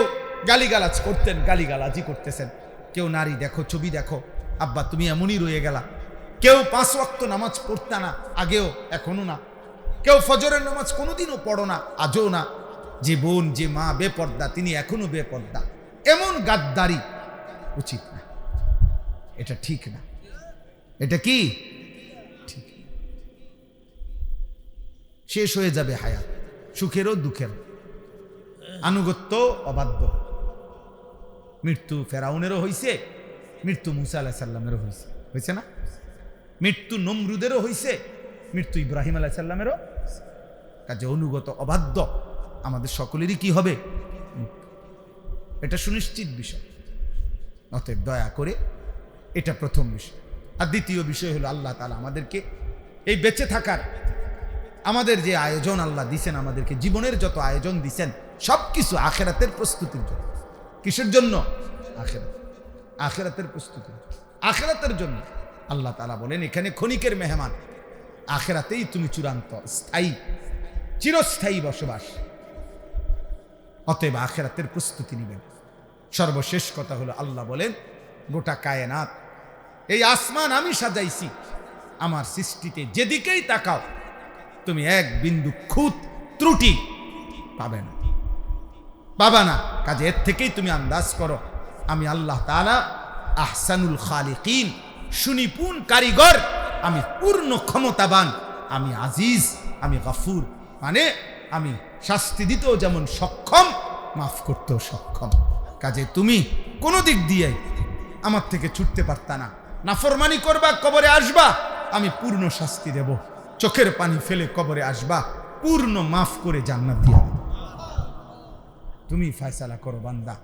গালিগালাজ করতেন গালিগালাজি করতেছেন, কেউ নারী দেখো, ছবি দেখো, আব্বা তুমি এমনই রয়ে গেলা, কেউ 5 ওয়াক্ত নামাজ পড়তা না, আগেও এখনো না, কেউ ফজরের নামাজ কোনোদিনও পড়ো না, আজও না, যে বোন যে মা বেপর্দা তিনি এখনো বেপর্দা, এমন গাদ্দারি উচিত না, এটা ঠিক না। এটা কি ঠিক? শেষ হয়ে যাবে হায়াত, সুখেরও দুঃখেরও, আনুগত্য অবাধ্য। মৃত্যু ফেরাউনেরও হইছে, মৃত্যু মুসা আলাইহিস সালামেরও হয়েছে না? মৃত্যু নমরুদেরও হয়েছে, মৃত্যু ইব্রাহিম আলাইহিস সালামেরও। কাজে অনুগত অবাধ্য আমাদের সকলেরই কি হবে? এটা সুনিশ্চিত বিষয়। অতএব দয়া করে এটা প্রথম বিষয়। আর দ্বিতীয় বিষয় হলো, আল্লাহ তাআলা আমাদেরকে এই বেঁচে থাকার আমাদের যে আয়োজন আল্লাহ দিছেন, আমাদেরকে জীবনের যত আয়োজন দিছেন সব কিছু আখিরাতের প্রস্তুতির জন্য। কিসের জন্য? আখিরাতের প্রস্তুতি, আখিরাতের জন্য। আল্লাহ তাআলা বলেন এখানে ক্ষণিকের মেহমান, আখিরাতেই তুমি চূড়ান্ত স্থায়ী চিরস্থায়ী বসবাস। অতএব আখিরাতের প্রস্তুতি নেবেন। সর্বশেষ কথা হলো, আল্লাহ বলেন গোটা কায়নাত, এই আসমান আমি সাজাইছি, আমার সৃষ্টিতে যেদিকেই তাকাও তুমি এক বিন্দু খুঁত ত্রুটি পাবে না। কাজে এর থেকেই তুমি আন্দাজ করো আমি আল্লাহ তাআলা আহসানুল খালিকিন, সুনিপুণ কারিগর, আমি পূর্ণ ক্ষমতাবান, আমি আজিজ, আমি গফুর, মানে আমি শাস্তি দিতেও যেমন সক্ষম, মাফ করতেও সক্ষম। কাজে তুমি কোনো দিক দিয়ে আমার থেকে ছুটতে পারতা না। নাফরমানি করবা, কবরে আসবা, আমি পূর্ণ শাস্তি দেব। চোখের পানি ফেলে কবরে আসবা, পূর্ণ মাফ করে জান্নাত দিয়া দেব। তুমি ফয়সালা করো বান্দা,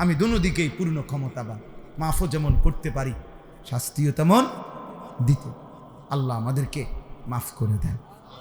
আমি দুনো দিকেই পূর্ণ ক্ষমতাবান, মাফও যেমন করতে পারি, শাস্তিও তেমন দিতে। আল্লাহ আমাদেরকে মাফ করে দেন।